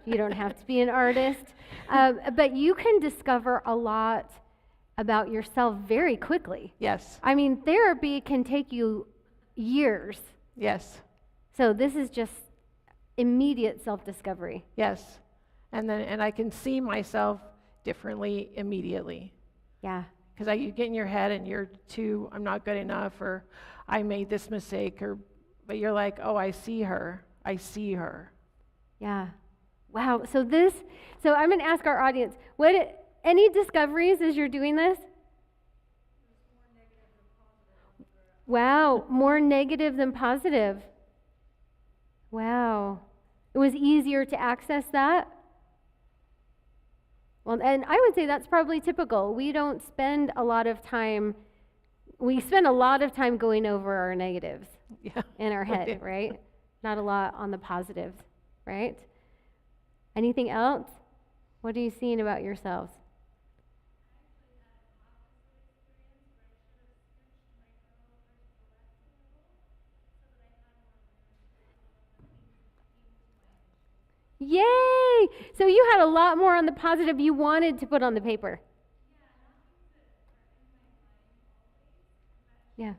you don't have to be an artist, but you can discover a lot about yourself very quickly. Yes. I mean, therapy can take you years. Yes. So this is just immediate self-discovery. Yes. And I can see myself differently immediately. Yeah. Because you get in your head and I'm not good enough, or I made this mistake, but you're like, oh, I see her. Yeah. Wow. So I'm going to ask our audience, any discoveries as you're doing this? Wow, more negative than positive. Wow. It was easier to access that? Well, and I would say that's probably typical. We don't spend a lot of time we spend a lot of time going over our negatives Yeah. in our head, right? Not a lot on the positives, right? Anything else? What are you seeing about yourselves? Yay! So you had a lot more on the positive you wanted to put on the paper. Yeah.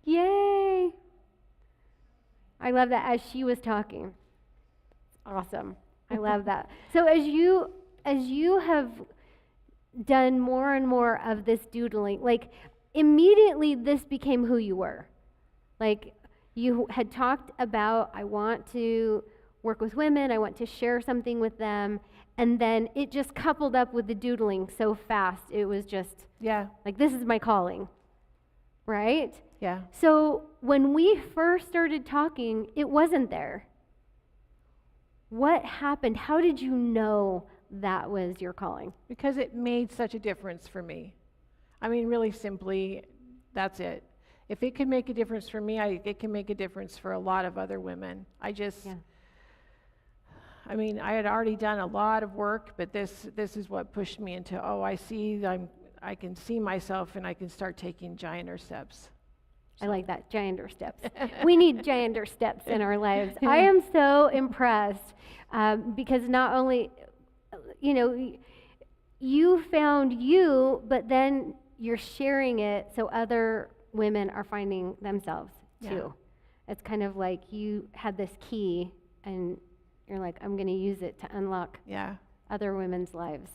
Yay! I love that as she was talking. Awesome. I love that. So as you have done more and more of this doodling, like immediately this became who you were. Like you had talked about, I want to work with women, I want to share something with them, and then it just coupled up with the doodling so fast. It was just Yeah. like, this is my calling, right? Yeah. So when we first started talking, it wasn't there. What happened? How did you know that was your calling? Because it made such a difference for me. I mean, really simply, that's it. If it can make a difference for me, it can make a difference for a lot of other women. I mean, I had already done a lot of work, but this is what pushed me into, I can see myself and I can start taking gianter steps. I like that, gianter steps. We need gianter steps in our lives. I am so impressed because not only, you found you, but then you're sharing it so other women are finding themselves too. Yeah. It's kind of like you had this key and you're like, I'm going to use it to unlock other women's lives.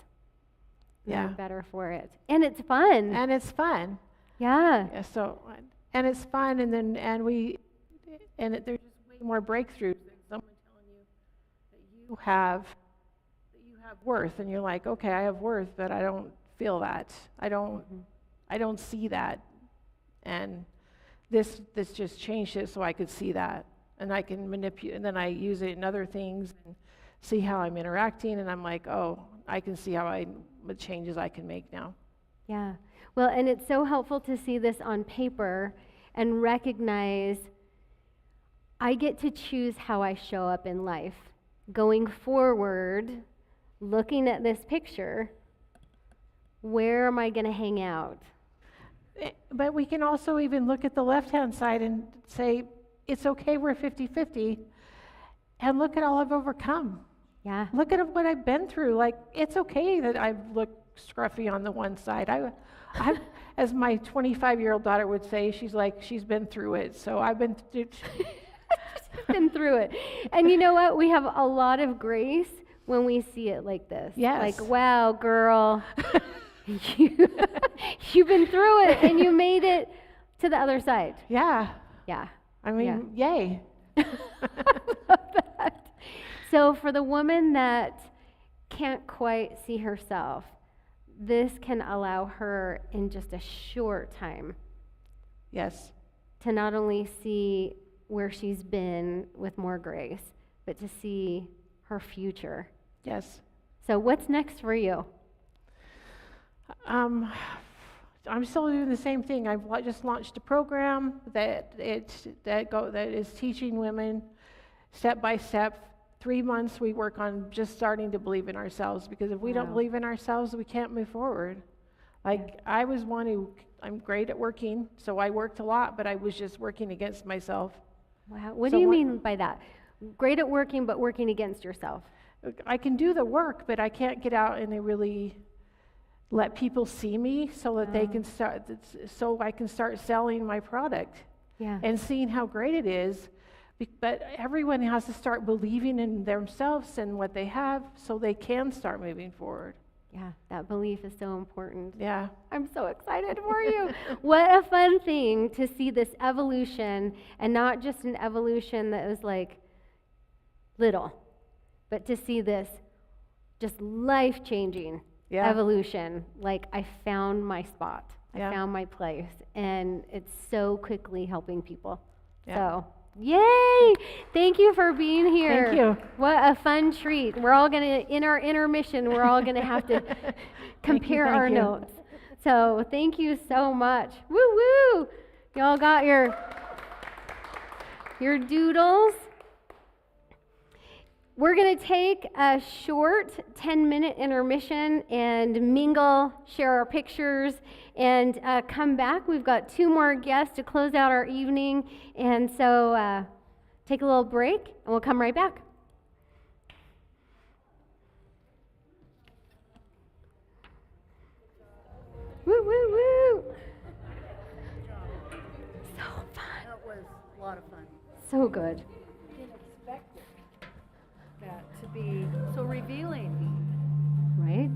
They're better for it. And it's fun. And it's fun. Yeah. And it's fun, and there's just way more breakthroughs than someone telling you that you have worth, and you're like, okay, I have worth, but I don't feel that. I don't see that, and this just changed it so I could see that, and I can manipulate, and then I use it in other things and see how I'm interacting, and I'm like, oh, I can see what changes I can make now. Yeah. Well, and it's so helpful to see this on paper and recognize I get to choose how I show up in life. Going forward, looking at this picture, where am I going to hang out? But we can also even look at the left-hand side and say, it's okay, we're 50-50, and look at all I've overcome. Yeah. Look at what I've been through. Like, it's okay that I've looked scruffy on the one side. I've, as my 25-year-old daughter would say, she's been through it. So I've been been through it. And you know what? We have a lot of grace when we see it like this. Yes. Like, wow, girl, you've been through it and you made it to the other side. Yeah. Yeah. I mean, yay. I love that. So for the woman that can't quite see herself, this can allow her in just a short time. Yes. To not only see where she's been with more grace, but to see her future. Yes. So what's next for you? I'm still doing the same thing. I've just launched a program that is teaching women step by step. 3 months we work on just starting to believe in ourselves, because if we don't believe in ourselves, we can't move forward. Like, I was I'm great at working, so I worked a lot, but I was just working against myself. Wow. What do you mean by that? Great at working, but working against yourself? I can do the work, but I can't get out and really let people see me so that they can so I can start selling my product and seeing how great it is. But everyone has to start believing in themselves and what they have so they can start moving forward. Yeah, that belief is so important. Yeah. I'm so excited for you. What a fun thing to see this evolution, and not just an evolution that was like little, but to see this just life-changing evolution. Like, I found my spot. I found my place, and it's so quickly helping people. Yeah. So, yay! Thank you for being here. Thank you. What a fun treat. We're all going to, in our intermission, we're all going to have to compare our notes. So thank you so much. Woo woo! Y'all got your doodles. We're going to take a short 10-minute intermission and mingle, share our pictures, and come back. We've got 2 more guests to close out our evening, and so take a little break, and we'll come right back. Woo, woo, woo! So fun. That was a lot of fun. So good. Didn't expect that to be so revealing. Right?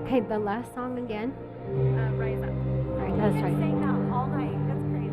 Okay, the last song again. Rise Up. All right, that's right. Sang that all night. That's crazy.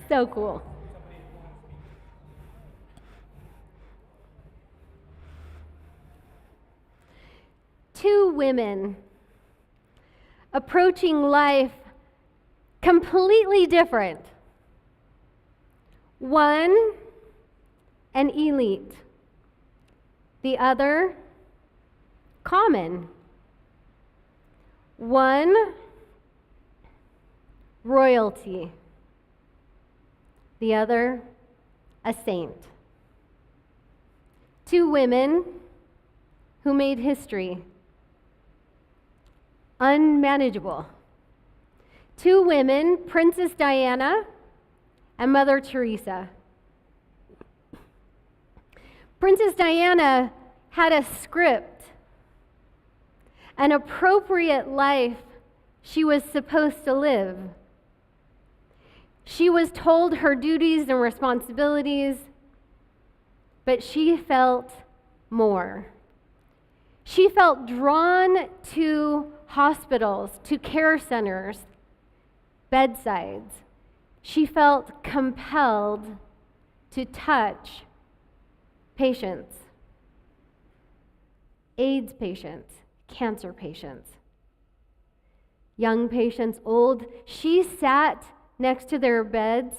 So cool. Two women approaching life completely different. One, an elite. The other, common. One, royalty. The other, a saint. Two women who made history. Unmanageable. Two women, Princess Diana and Mother Teresa. Princess Diana had a script, an appropriate life she was supposed to live. She was told her duties and responsibilities, but she felt more. She felt drawn to hospitals, to care centers, bedsides. She felt compelled to touch patients, AIDS patients, cancer patients, young patients, old. She sat next to their beds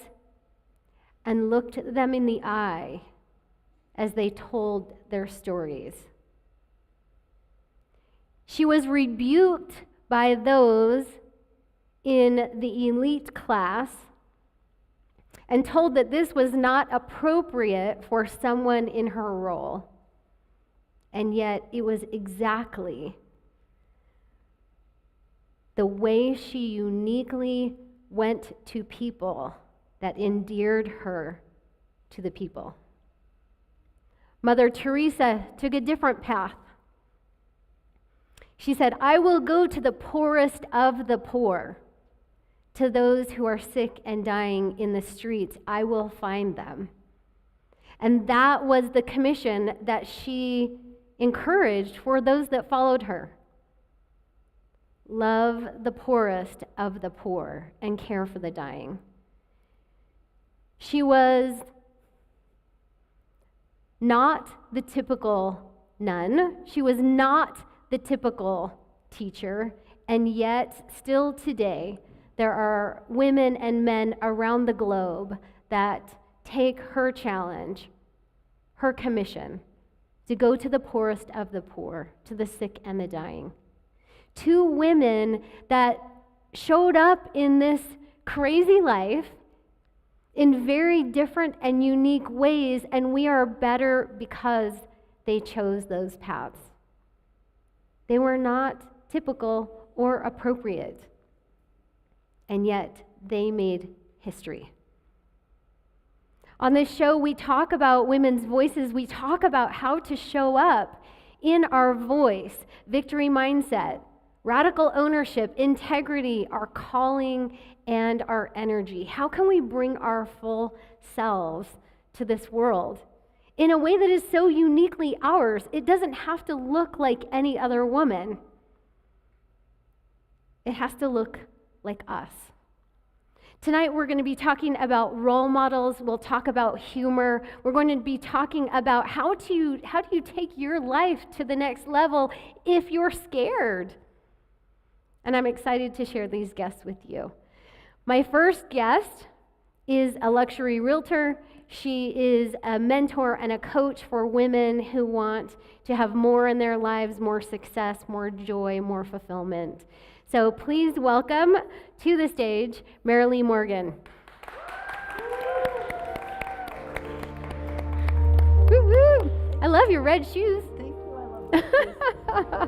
and looked them in the eye as they told their stories. She was rebuked by those in the elite class and told that this was not appropriate for someone in her role. And yet it was exactly the way she uniquely went to people that endeared her to the people. Mother Teresa took a different path. She said, I will go to the poorest of the poor, to those who are sick and dying in the streets. I will find them. And that was the commission that she encouraged for those that followed her. Love the poorest of the poor and care for the dying. She was not the typical nun. She was not the typical teacher, and yet still today there are women and men around the globe that take her challenge, her commission, to go to the poorest of the poor, to the sick and the dying. Two women that showed up in this crazy life in very different and unique ways, and we are better because they chose those paths. They were not typical or appropriate, and yet they made history. On this show, we talk about women's voices. We talk about how to show up in our voice, victory mindset, radical ownership, integrity, our calling, and our energy. How can we bring our full selves to this world in a way that is so uniquely ours? It doesn't have to look like any other woman. It has to look like us. Tonight we're going to be talking about role models. We'll talk about humor. We're going to be talking about how do you take your life to the next level if you're scared. And I'm excited to share these guests with you. My first guest is a luxury realtor. She is a mentor and a coach for women who want to have more in their lives, more success, more joy, more fulfillment. So please welcome to the stage, Marilee Morgan. I love your red shoes. Thank you, I love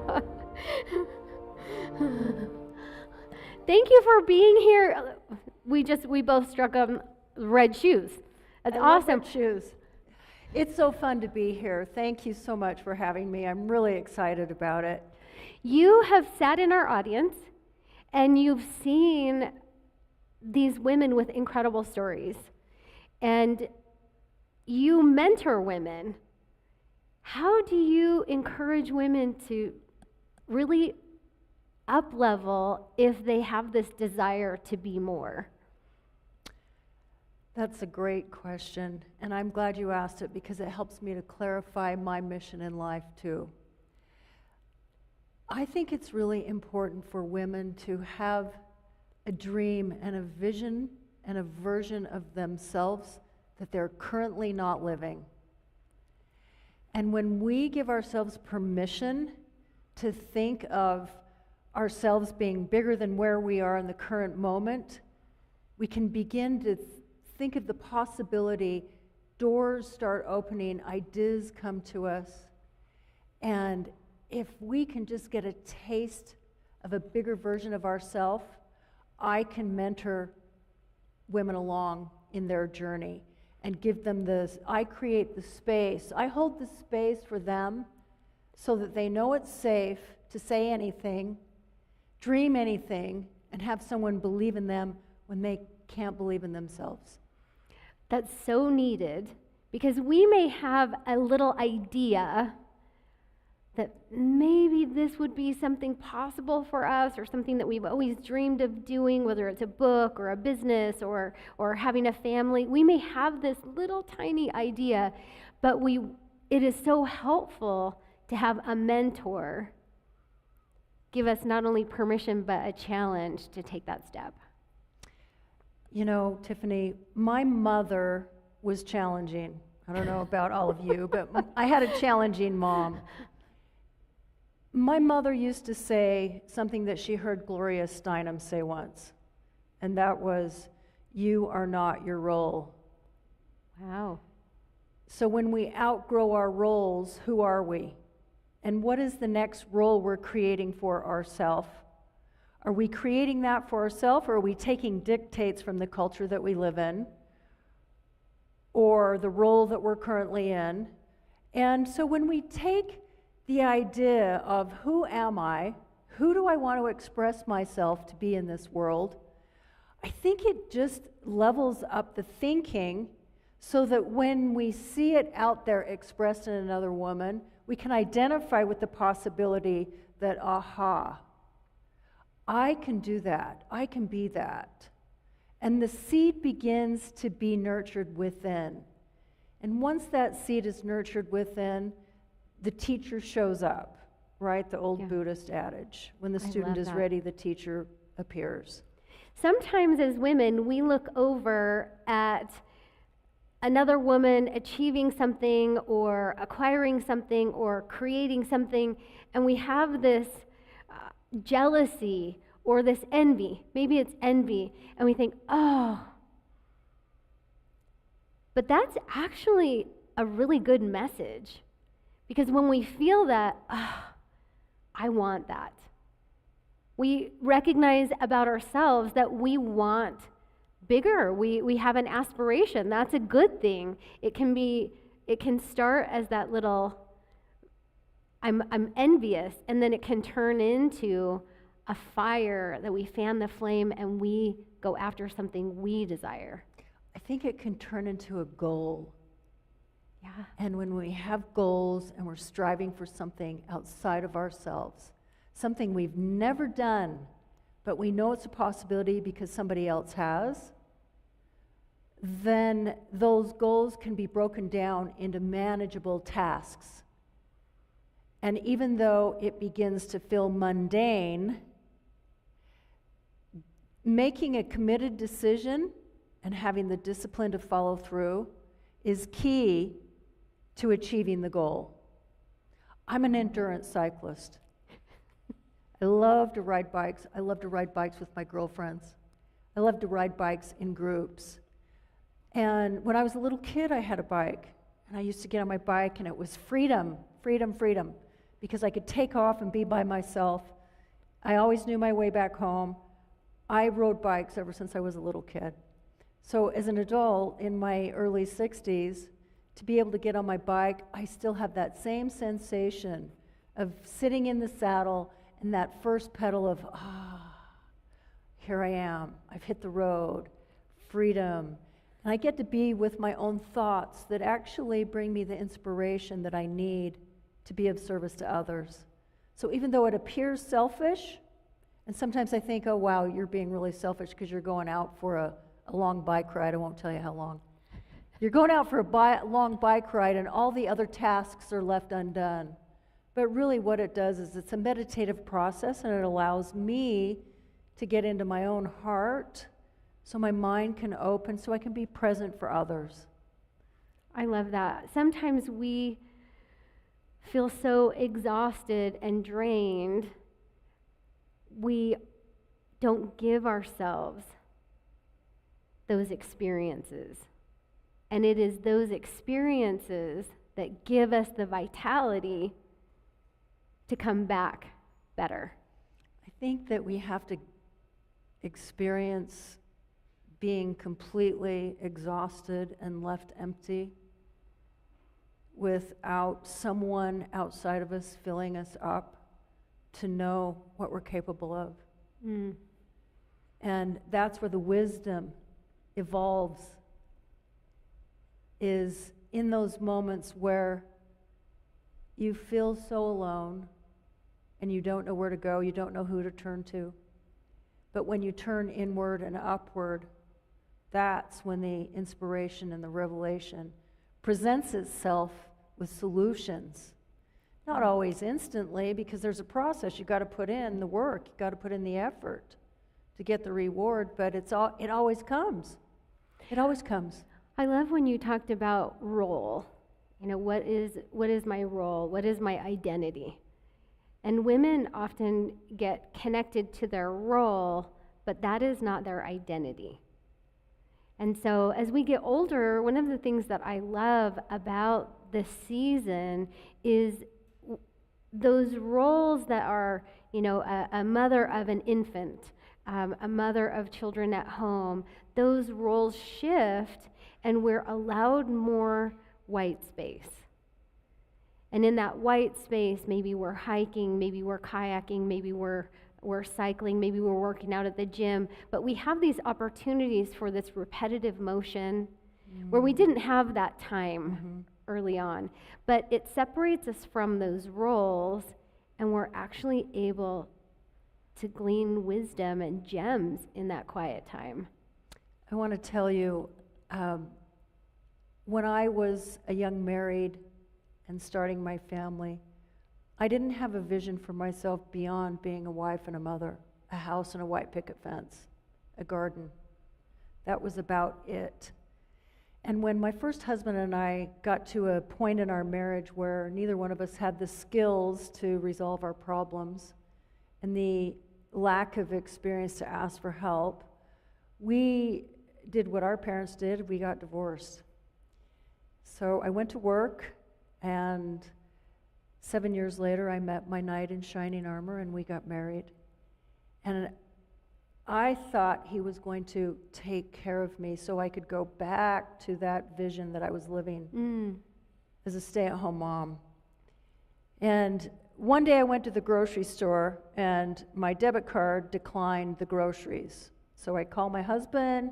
that. Thank you for being here. We both struck on red shoes. That's I love awesome. red shoes. It's so fun to be here. Thank you so much for having me. I'm really excited about it. You have sat in our audience and you've seen these women with incredible stories. And you mentor women. How do you encourage women to really up level if they have this desire to be more? That's a great question, and I'm glad you asked it because it helps me to clarify my mission in life too. I think it's really important for women to have a dream and a vision and a version of themselves that they're currently not living. And when we give ourselves permission to think of ourselves being bigger than where we are in the current moment, we can begin to think of the possibility, doors start opening, ideas come to us, and if we can just get a taste of a bigger version of ourselves, I can mentor women along in their journey and give them this. I create the space. I hold the space for them so that they know it's safe to say anything, dream anything, and have someone believe in them when they can't believe in themselves. That's so needed because we may have a little idea that maybe this would be something possible for us or something that we've always dreamed of doing, whether it's a book or a business or having a family. We may have this little tiny idea, but it is so helpful to have a mentor give us not only permission but a challenge to take that step. You know, Tiffany, my mother was challenging. I don't know about all of you, but I had a challenging mom. My mother used to say something that she heard Gloria Steinem say once, and that was, "You are not your role." Wow. So when we outgrow our roles, who are we? And what is the next role we're creating for ourselves? Are we creating that for ourselves, or are we taking dictates from the culture that we live in, or the role that we're currently in? And so when we take the idea of who am I, who do I want to express myself to be in this world, I think it just levels up the thinking so that when we see it out there expressed in another woman, we can identify with the possibility that, aha, I can do that. I can be that. And the seed begins to be nurtured within. And once that seed is nurtured within, the teacher shows up, right? The old Buddhist adage. When the student is ready, the teacher appears. Sometimes as women, we look over at another woman achieving something or acquiring something or creating something, and we have this jealousy or this envy. Maybe it's envy, and we think, oh. But that's actually a really good message, because when we feel that, I want that, we recognize about ourselves that we want bigger. We have an aspiration. That's a good thing. It can start as that little, I'm envious, and then it can turn into a fire that we fan the flame and we go after something we desire. I think it can turn into a goal. Yeah. And when we have goals and we're striving for something outside of ourselves, something we've never done, but we know it's a possibility because somebody else has, then those goals can be broken down into manageable tasks. And even though it begins to feel mundane, making a committed decision and having the discipline to follow through is key to achieving the goal. I'm an endurance cyclist. I love to ride bikes. I love to ride bikes with my girlfriends. I love to ride bikes in groups. And when I was a little kid, I had a bike. And I used to get on my bike, and it was freedom, freedom, freedom, because I could take off and be by myself. I always knew my way back home. I rode bikes ever since I was a little kid. So as an adult in my early 60s, to be able to get on my bike, I still have that same sensation of sitting in the saddle and that first pedal of, here I am, I've hit the road, freedom. And I get to be with my own thoughts that actually bring me the inspiration that I need to be of service to others. So even though it appears selfish, and sometimes I think, oh wow, you're being really selfish because you're going out for a long bike ride. I won't tell you how long. You're going out for a long bike ride and all the other tasks are left undone. But really what it does is it's a meditative process, and it allows me to get into my own heart so my mind can open, so I can be present for others. I love that. Sometimes we feel so exhausted and drained, we don't give ourselves those experiences. And it is those experiences that give us the vitality to come back better. I think that we have to experience being completely exhausted and left empty without someone outside of us filling us up to know what we're capable of. And that's where the wisdom evolves, is in those moments where you feel so alone and you don't know where to go, you don't know who to turn to. But when you turn inward and upward, that's when the inspiration and the revelation presents itself with solutions. Not always instantly, because there's a process. You've got to put in the work, you've got to put in the effort to get the reward, but it always comes. It always comes. I love when you talked about role. You know, what is my role? What is my identity? And women often get connected to their role, but that is not their identity. And so as we get older, one of the things that I love about this season is those roles that are, you know, a mother of an infant, a mother of children at home. Those roles shift, and we're allowed more white space. And in that white space, maybe we're hiking, maybe we're kayaking, maybe we're cycling, maybe we're working out at the gym, but we have these opportunities for this repetitive motion where we didn't have that time early on. But it separates us from those roles, and we're actually able to glean wisdom and gems in that quiet time. I want to tell you, when I was a young married and starting my family, I didn't have a vision for myself beyond being a wife and a mother, a house and a white picket fence, a garden. That was about it. And when my first husband and I got to a point in our marriage where neither one of us had the skills to resolve our problems and the lack of experience to ask for help, we did what our parents did. We got divorced. So I went to work, and 7 years later, I met my knight in shining armor, and we got married. And I thought he was going to take care of me so I could go back to that vision that I was living as a stay-at-home mom. And one day I went to the grocery store, and my debit card declined the groceries. So I called my husband,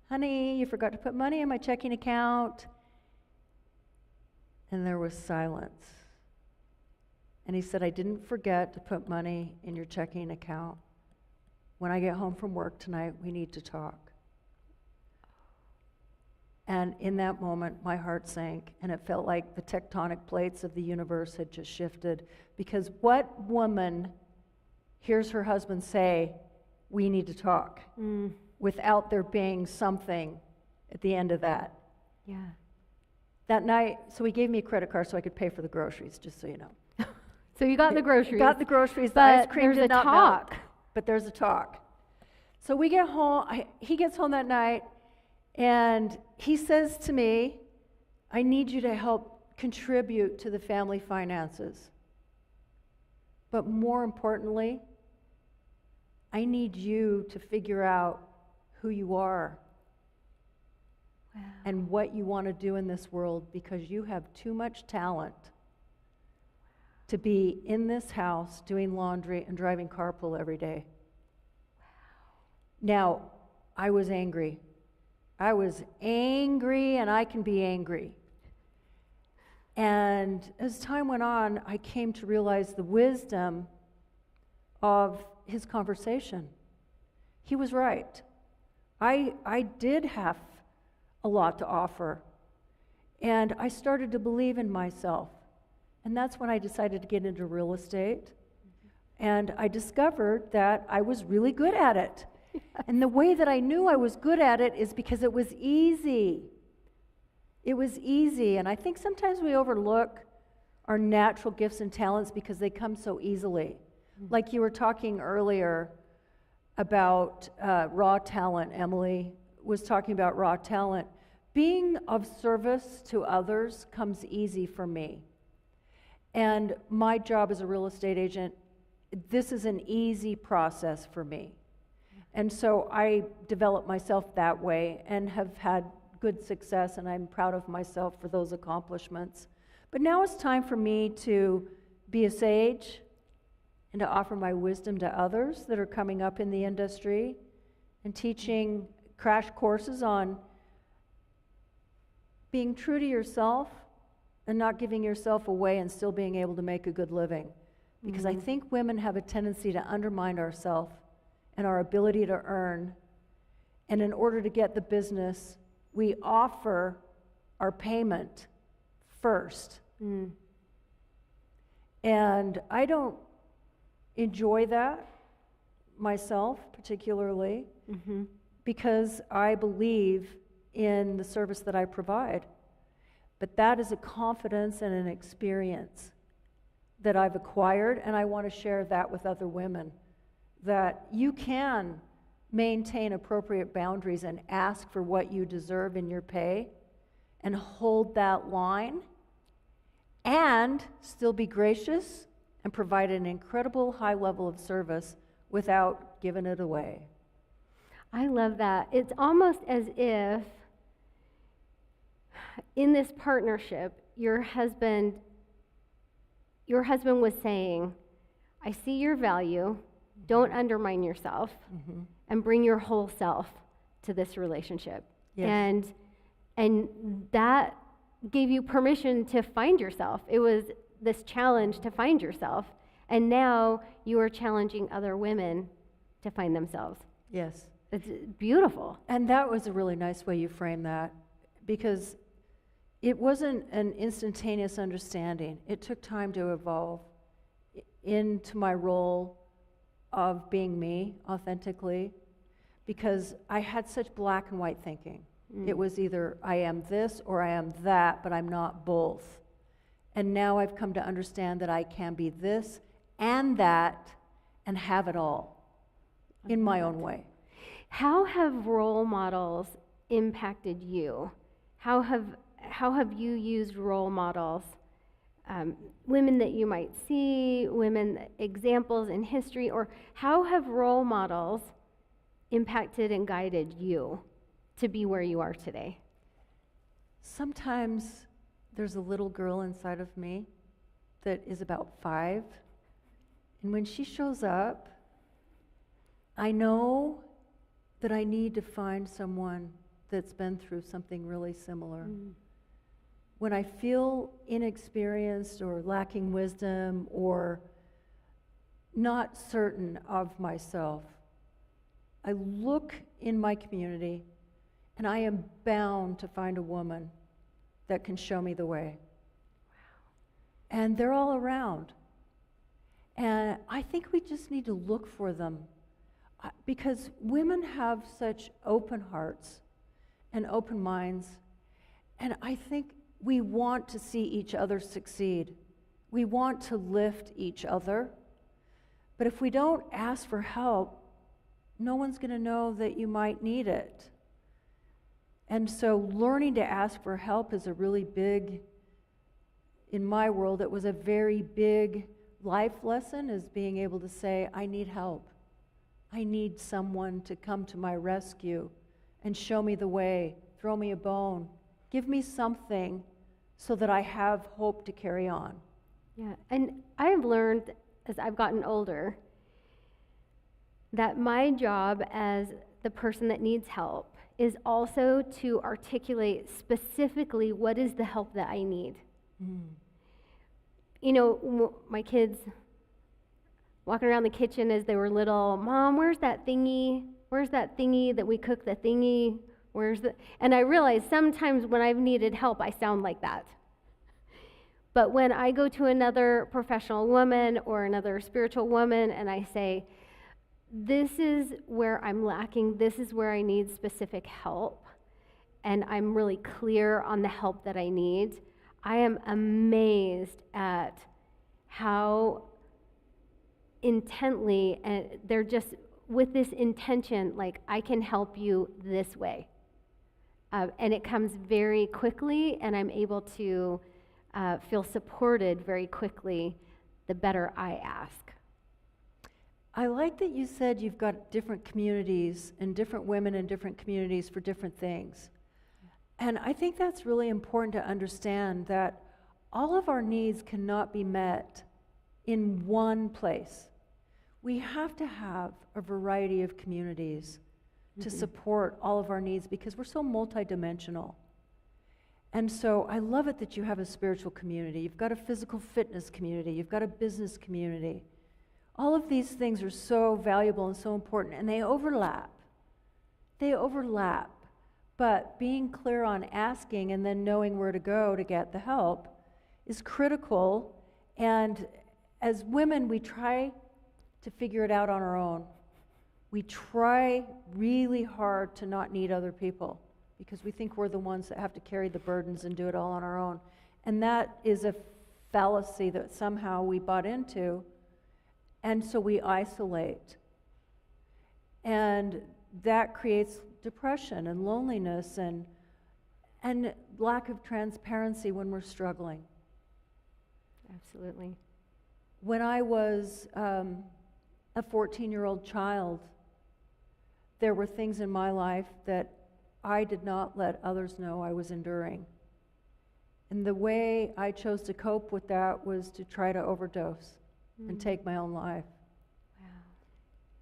honey, you forgot to put money in my checking account. And there was silence. And he said, I didn't forget to put money in your checking account. When I get home from work tonight, we need to talk. And in that moment, my heart sank, and it felt like the tectonic plates of the universe had just shifted. Because what woman hears her husband say, we need to talk, without there being something at the end of that? Yeah. That night, so he gave me a credit card so I could pay for the groceries, just so you know. So you got the groceries. Got the groceries, the but ice cream there's did a not talk. melt, but there's a talk. So we get home, he gets home that night, and he says to me, I need you to help contribute to the family finances. But more importantly, I need you to figure out who you are and what you want to do in this world, because you have too much talent to be in this house doing laundry and driving carpool every day. Now, I was angry. I was angry, and I can be angry. And as time went on, I came to realize the wisdom of his conversation. He was right. I did have a lot to offer. And I started to believe in myself. And that's when I decided to get into real estate. And I discovered that I was really good at it. And the way that I knew I was good at it is because it was easy. It was easy. And I think sometimes we overlook our natural gifts and talents because they come so easily. Like you were talking earlier about raw talent. Emily was talking about raw talent. Being of service to others comes easy for me. And my job as a real estate agent, this is an easy process for me. And so I developed myself that way and have had good success, and I'm proud of myself for those accomplishments. But now it's time for me to be a sage and to offer my wisdom to others that are coming up in the industry, and teaching crash courses on being true to yourself and not giving yourself away and still being able to make a good living. Because I think women have a tendency to undermine ourselves and our ability to earn. And in order to get the business, we offer our payment first. And I don't enjoy that myself particularly, because I believe in the service that I provide. But that is a confidence and an experience that I've acquired, and I want to share that with other women, that you can maintain appropriate boundaries and ask for what you deserve in your pay and hold that line and still be gracious and provide an incredible high level of service without giving it away. I love that. It's almost as if in this partnership, your husband was saying, I see your value, don't undermine yourself, and bring your whole self to this relationship. Yes. And that gave you permission to find yourself. It was this challenge to find yourself, and now you are challenging other women to find themselves. Yes. It's beautiful. And that was a really nice way you framed that, because it wasn't an instantaneous understanding. It took time to evolve into my role of being me authentically, because I had such black and white thinking. It was either I am this or I am that, but I'm not both. And now I've come to understand that I can be this and that and have it all in my own way. How have role models impacted you? How have you used role models, women that you might see, examples in history, or how have role models impacted and guided you to be where you are today? Sometimes there's a little girl inside of me that is about 5, and when she shows up, I know that I need to find someone that's been through something really similar. When I feel inexperienced or lacking wisdom or not certain of myself, I look in my community and I am bound to find a woman that can show me the way. And they're all around. And I think we just need to look for them, because women have such open hearts and open minds, and I think we want to see each other succeed. We want to lift each other. But if we don't ask for help, no one's going to know that you might need it. And so learning to ask for help is a really big, in my world, it was a very big life lesson, is being able to say, I need help. I need someone to come to my rescue and show me the way, throw me a bone, give me something so that I have hope to carry on. Yeah, and I've learned as I've gotten older that my job as the person that needs help is also to articulate specifically what is the help that I need. You know, my kids walking around the kitchen as they were little, Mom, where's that thingy? Where's that thingy that we cook the thingy? And I realize sometimes when I've needed help, I sound like that. But when I go to another professional woman or another spiritual woman and I say, this is where I'm lacking, this is where I need specific help, and I'm really clear on the help that I need, I am amazed at how intently, and they're just with this intention, like, I can help you this way. And it comes very quickly, and I'm able to feel supported very quickly the better I ask. I like that you said you've got different communities and different women in different communities for different things. And I think that's really important to understand, that all of our needs cannot be met in one place. We have to have a variety of communities to support all of our needs, because we're so multidimensional. And so I love it that you have a spiritual community. You've got a physical fitness community. You've got a business community. All of these things are so valuable and so important, and they overlap. They overlap. But being clear on asking and then knowing where to go to get the help is critical. And as women, we try to figure it out on our own. We try really hard to not need other people, because we think we're the ones that have to carry the burdens and do it all on our own. And that is a fallacy that somehow we bought into, and so we isolate. And that creates depression and loneliness and lack of transparency when we're struggling. Absolutely. When I was a 14-year-old child, there were things in my life that I did not let others know I was enduring. And the way I chose to cope with that was to try to overdose and take my own life. Wow.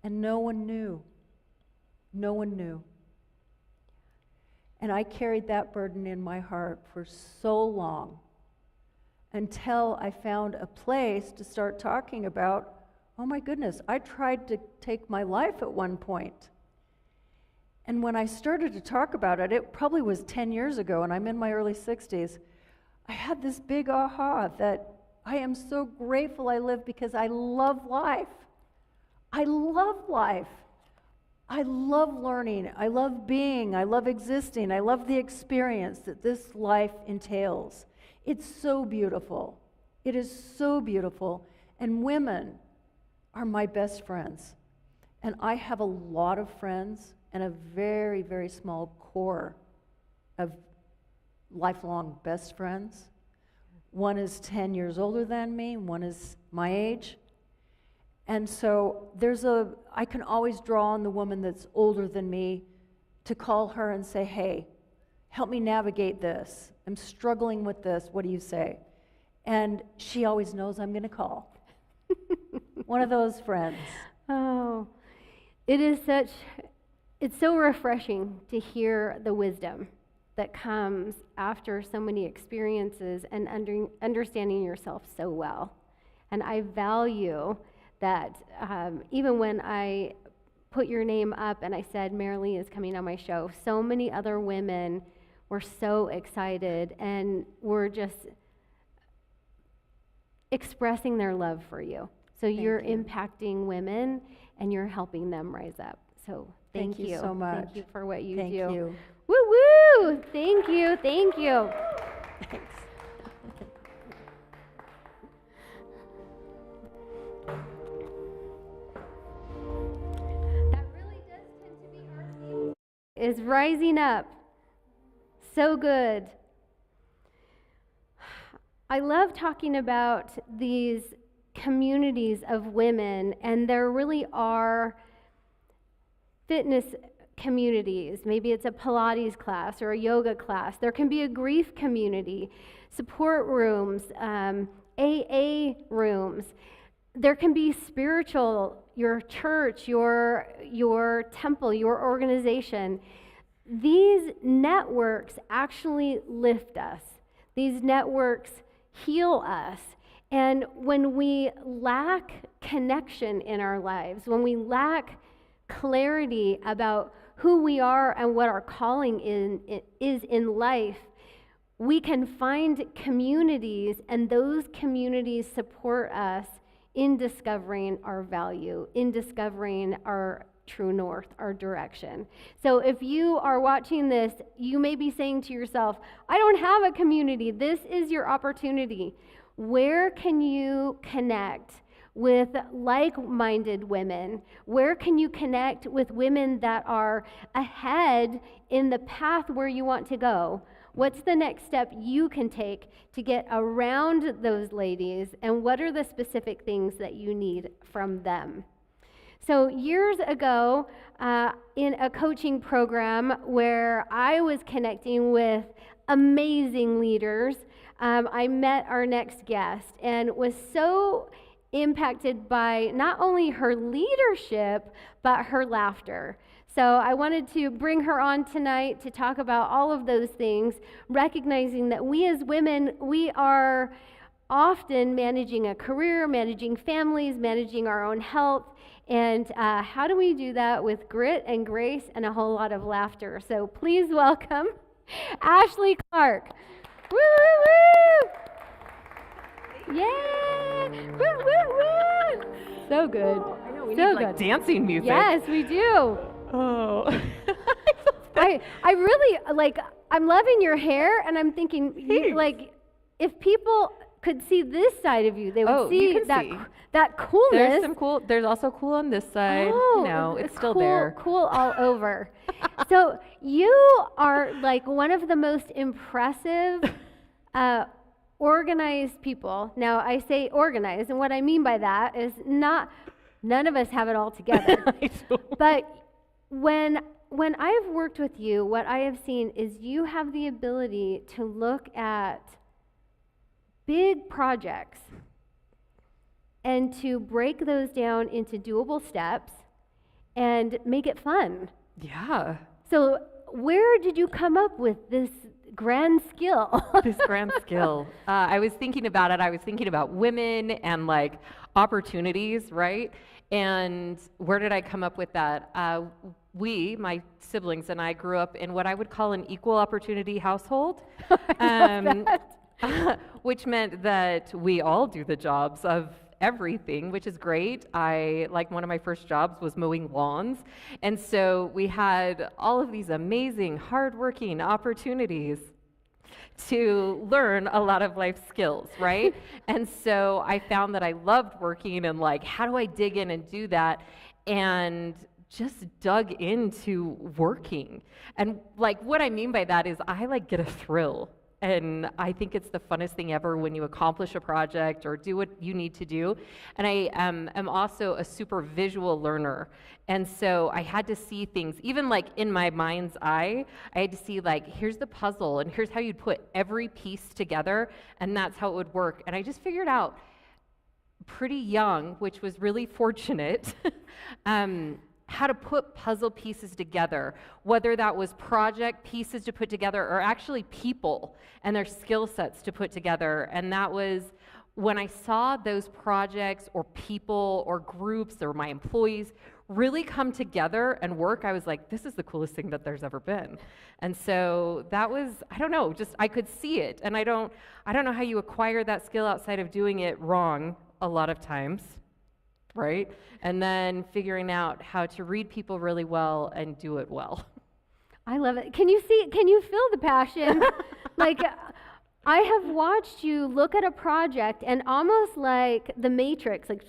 And no one knew. No one knew. And I carried that burden in my heart for so long, until I found a place to start talking about, oh my goodness, I tried to take my life at one point. And when I started to talk about it, it probably was 10 years ago, and I'm in my early 60s, I had this big aha that I am so grateful I live, because I love life. I love life. I love learning. I love being. I love existing. I love the experience that this life entails. It's so beautiful. It is so beautiful. And women are my best friends. And I have a lot of friends and a very, very small core of lifelong best friends. One is 10 years older than me, one is my age. And so I can always draw on the woman that's older than me to call her and say, hey, help me navigate this. I'm struggling with this. What do you say? And she always knows I'm going to call. One of those friends. Oh, it's so refreshing to hear the wisdom that comes after so many experiences and understanding yourself so well. And I value that even when I put your name up and I said Marilee is coming on my show, so many other women were so excited and were just expressing their love for you. So you're impacting women and you're helping them rise up. So thank you so much. Thank you for what you Thank do. you. Woo woo! Thank you. Thank you. Thanks. That really does tend to be our theme. Is rising up. So good. I love talking about these communities of women, and there really are fitness communities. Maybe it's a Pilates class or a yoga class. There can be a grief community, support rooms, AA rooms. There can be spiritual, your church, your temple, your organization. These networks actually lift us. These networks heal us. And when we lack connection in our lives, when we lack clarity about who we are and what our calling is in life, we can find communities, and those communities support us in discovering our value, in discovering our true north, our direction. So if you are watching this, you may be saying to yourself, I don't have a community. This is your opportunity. Where can you connect with like-minded women? Where can you connect with women that are ahead in the path where you want to go? What's the next step you can take to get around those ladies, and what are the specific things that you need from them? So years ago, in a coaching program where I was connecting with amazing leaders, I met our next guest and was so impacted by not only her leadership, but her laughter. So I wanted to bring her on tonight to talk about all of those things, recognizing that we as women, we are often managing a career, managing families, managing our own health, and how do we do that with grit and grace and a whole lot of laughter? So please welcome Ashley Clark. Woo, woo, woo! Yay! Woo, woo, woo! So good. I know, we so need like good. dancing music. Yes, we do. Oh. I really, like, I'm loving your hair, and I'm thinking, like, if people could see this side of you, they would see you that can see. that coolness. There's some cool. There's also cool on this side. Oh, No, it's still cool, there. Cool all over. So you are like one of the most impressive, organized people. Now I say organized, and what I mean by that is none of us have it all together. But when I've worked with you, what I have seen is you have the ability to look at big projects and to break those down into doable steps and make it fun. Yeah. So where did you come up with this grand skill? This grand skill. I was thinking about it. I was thinking about women and like opportunities, right? And where did I come up with that? My siblings and I grew up in what I would call an equal opportunity household. Which meant that we all do the jobs of everything, which is great. One of my first jobs was mowing lawns. And so we had all of these amazing, hardworking opportunities to learn a lot of life skills, right? And so I found that I loved working and like, how do I dig in and do that? And just dug into working. And like, what I mean by that is I like get a thrill. And I think it's the funnest thing ever when you accomplish a project or do what you need to do. And I am also a super visual learner. And so I had to see things, even like in my mind's eye, I had to see like, here's the puzzle and here's how you'd put every piece together and that's how it would work. And I just figured out pretty young, which was really fortunate, how to put puzzle pieces together, whether that was project pieces to put together or actually people and their skill sets to put together. And that was when I saw those projects or people or groups or my employees really come together and work, I was like, this is the coolest thing that there's ever been. And so that was, I don't know, just I could see it. And I don't know how you acquire that skill outside of doing it wrong a lot of times. Right? And then figuring out how to read people really well and do it well. I love it. Can you feel the passion? Like, I have watched you look at a project and almost like the Matrix, like,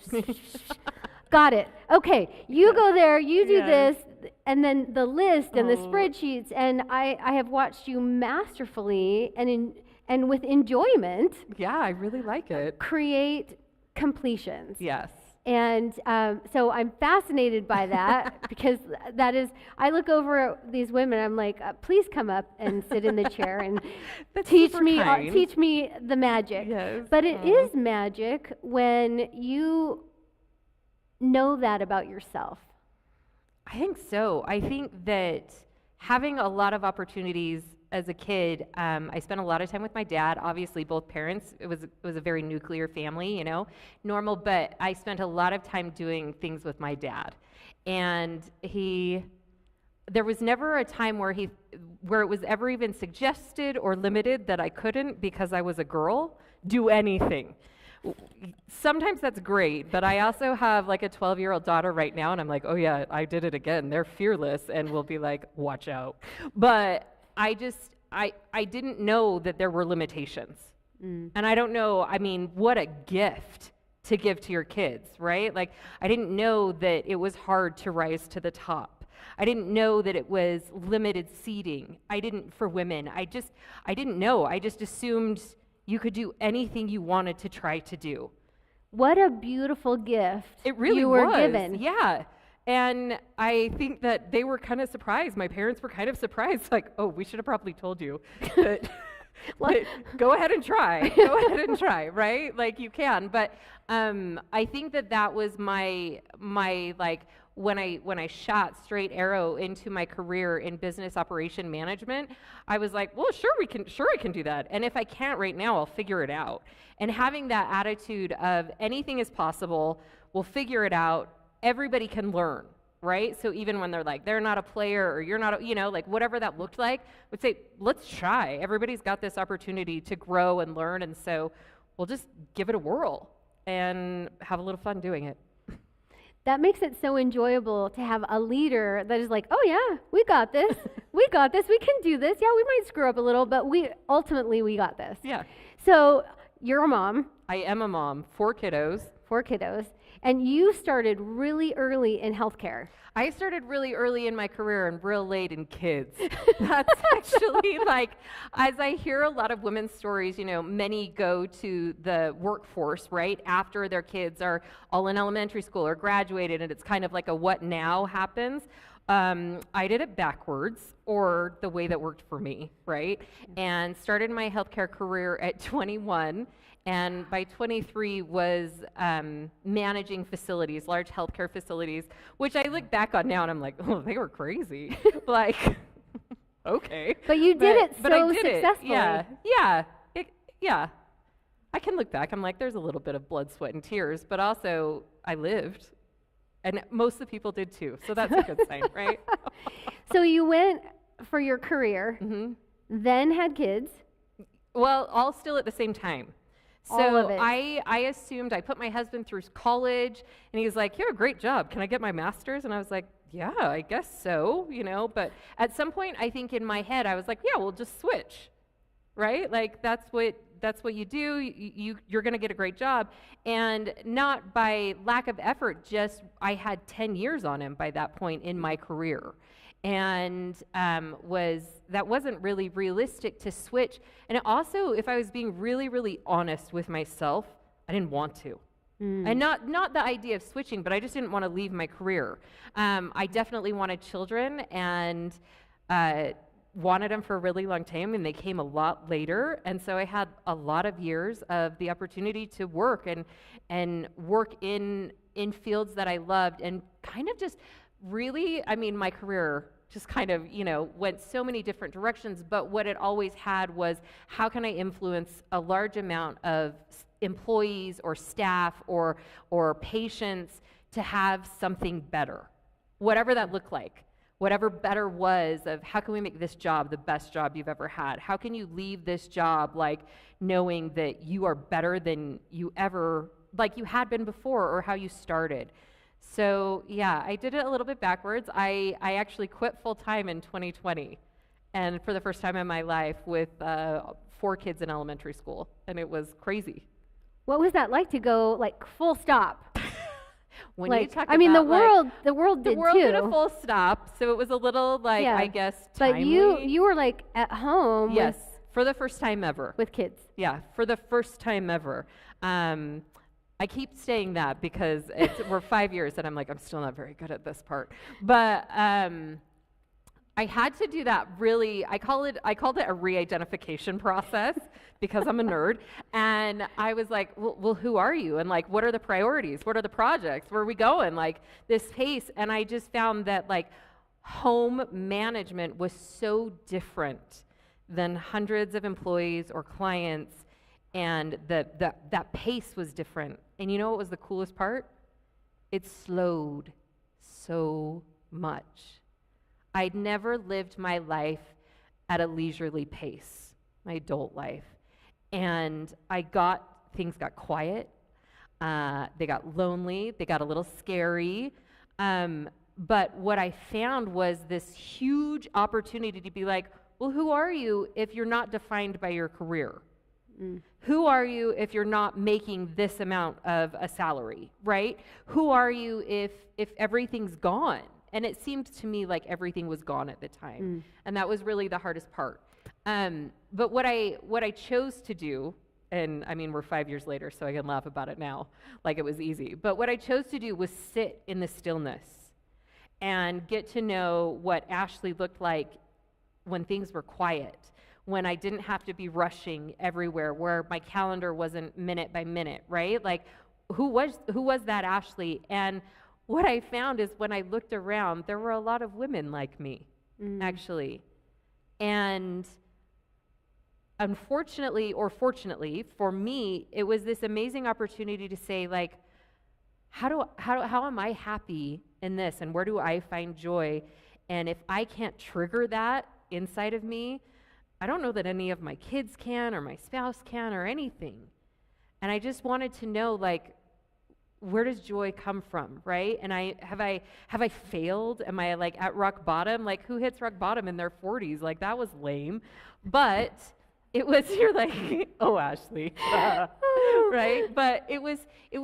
got it. Okay, you go there, you do this, and then the list and the Oh. spreadsheets, and I have watched you masterfully and with enjoyment Yeah, I really like it. create completions. Yes. And so I'm fascinated by that because that is, I look over at these women, I'm like, please come up and sit in the chair and That's teach super me kind. teach me the magic. Yes. But it is magic when you know that about yourself. I think so. I think that having a lot of opportunities as a kid, I spent a lot of time with my dad. Obviously, both parents. It was a very nuclear family, normal. But I spent a lot of time doing things with my dad, and there was never a time where it was ever even suggested or limited that I couldn't, because I was a girl, do anything. Sometimes that's great, but I also have like a 12-year-old daughter right now, and I'm like, oh yeah, I did it again. They're fearless, and we'll be like, watch out. But I didn't know that there were limitations. And I don't know, I mean, what a gift to give to your kids, right? Like, I didn't know that it was hard to rise to the top. I didn't know that it was limited seating. For women. I didn't know. I just assumed you could do anything you wanted to try to do. What a beautiful gift It really you were was. given. Yeah. And I think that they were kind of surprised. My parents were kind of surprised, like, oh, we should have probably told you that, that go ahead and try. Go ahead and try, right? Like, you can. But I think that was my like, when I shot straight arrow into my career in business operation management, I was like, well, sure I can do that. And if I can't right now, I'll figure it out. And having that attitude of anything is possible, we'll figure it out. Everybody can learn, right? So even when they're like, they're not a player, or you're not, like whatever that looked like, I would say, let's try. Everybody's got this opportunity to grow and learn, and so we'll just give it a whirl and have a little fun doing it. That makes it so enjoyable to have a leader that is like, oh yeah, we got this. We got this. We can do this. Yeah, we might screw up a little, but we got this. Yeah. So you're a mom. I am a mom, 4 kiddos. 4 kiddos. And you started really early in healthcare. I started really early in my career and real late in kids. That's actually like, as I hear a lot of women's stories, many go to the workforce, right, after their kids are all in elementary school or graduated, and it's kind of like a what now happens. I did it backwards, or the way that worked for me, right? And started my healthcare career at 21. And by 23 was managing facilities, large healthcare facilities, which I look back on now and I'm like, oh, they were crazy. Like, okay. But you did it but I so did it. successfully. Yeah. I can look back. I'm like, there's a little bit of blood, sweat, and tears, but also I lived. And most of the people did too. So that's a good sign, right? So you went for your career, then had kids. Well, all still at the same time. So All of it. I assumed, I put my husband through college, and he was like, you have a great job. Can I get my master's? And I was like, yeah, I guess so, But at some point, I think in my head, I was like, yeah, we'll just switch, right? Like, that's what you do. You're going to get a great job. And not by lack of effort, just I had 10 years on him by that point in my career. And that wasn't really realistic to switch. And it also, if I was being really, really honest with myself, I didn't want to. And not the idea of switching, but I just didn't want to leave my career. I definitely wanted children, and wanted them for a really long time, and they came a lot later. And so I had a lot of years of the opportunity to work and work in fields that I loved, and kind of just really, my career just kind of, went so many different directions, but what it always had was, how can I influence a large amount of employees or staff or patients to have something better, whatever that looked like, whatever better was, of how can we make this job the best job you've ever had? How can you leave this job like knowing that you are better than you ever, like you had been before, or how you started? So yeah, I did it a little bit backwards. I actually quit full-time in 2020, and for the first time in my life, with 4 kids in elementary school, and it was crazy. What was that like to go like full stop? When you Like, talk I mean, about, the world the did world too. did a full stop, so it was a little like, Yeah. I guess, But timely. you were like at home Yes, for the first time ever. with kids. Yeah, for the first time ever. I keep saying that because we're 5 years and I'm like, I'm still not very good at this part. But I had to do that really, I called it a re-identification process because I'm a nerd. And I was like, well, who are you? And like, what are the priorities? What are the projects? Where are we going? Like this pace. And I just found that like home management was so different than hundreds of employees or clients, and that pace was different. And you know what was the coolest part? It slowed so much. I'd never lived my life at a leisurely pace, my adult life. And things got quiet, they got lonely, they got a little scary. But what I found was this huge opportunity to be like, well, who are you if you're not defined by your career? Who are you if you're not making this amount of a salary, right? Who are you if everything's gone? And it seemed to me like everything was gone at the time. And that was really the hardest part. But what I chose to do, and I mean, we're 5 years later, so I can laugh about it now, like it was easy. But what I chose to do was sit in the stillness and get to know what Ashley looked like when things were quiet, when I didn't have to be rushing everywhere, where my calendar wasn't minute by minute, right? Like, who was that Ashley? And what I found is when I looked around, there were a lot of women like me, actually. And unfortunately, or fortunately, for me, it was this amazing opportunity to say, like, how am I happy in this? And where do I find joy? And if I can't trigger that inside of me, I don't know that any of my kids can, or my spouse can, or anything. And I just wanted to know, like, where does joy come from, right? And have I failed? Am I like at rock bottom? Like, who hits rock bottom in their 40s? Like, that was lame. But it was, you're like, oh, Ashley, right? But it was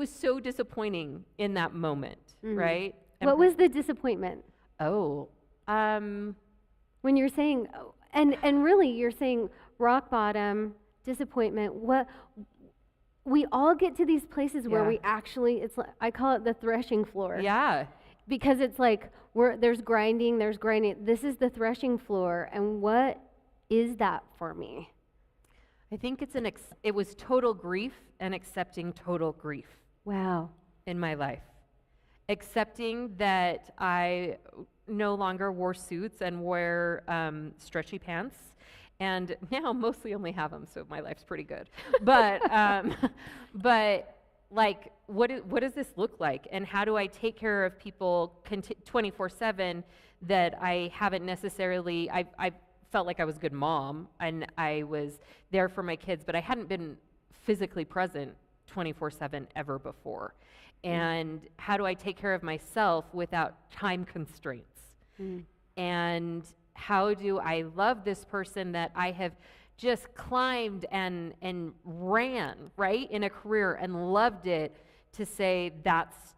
so disappointing in that moment, right? And What was the disappointment? When you're saying, and really you're saying rock bottom, disappointment, we all get to these places where we actually, I call it the threshing floor. Yeah. Because it's like, there's grinding. This is the threshing floor, and what is that for me? I think it was total grief and accepting total grief. Wow. In my life. Accepting that I no longer wore suits and wear stretchy pants, and now mostly only have them, so my life's pretty good. But like, what does this look like, and how do I take care of people 24/7 that I haven't necessarily? I felt like I was a good mom and I was there for my kids, but I hadn't been physically present 24/7 ever before. And how do I take care of myself without time constraints? And how do I love this person that I have just climbed and ran, right, in a career and loved it, to say that's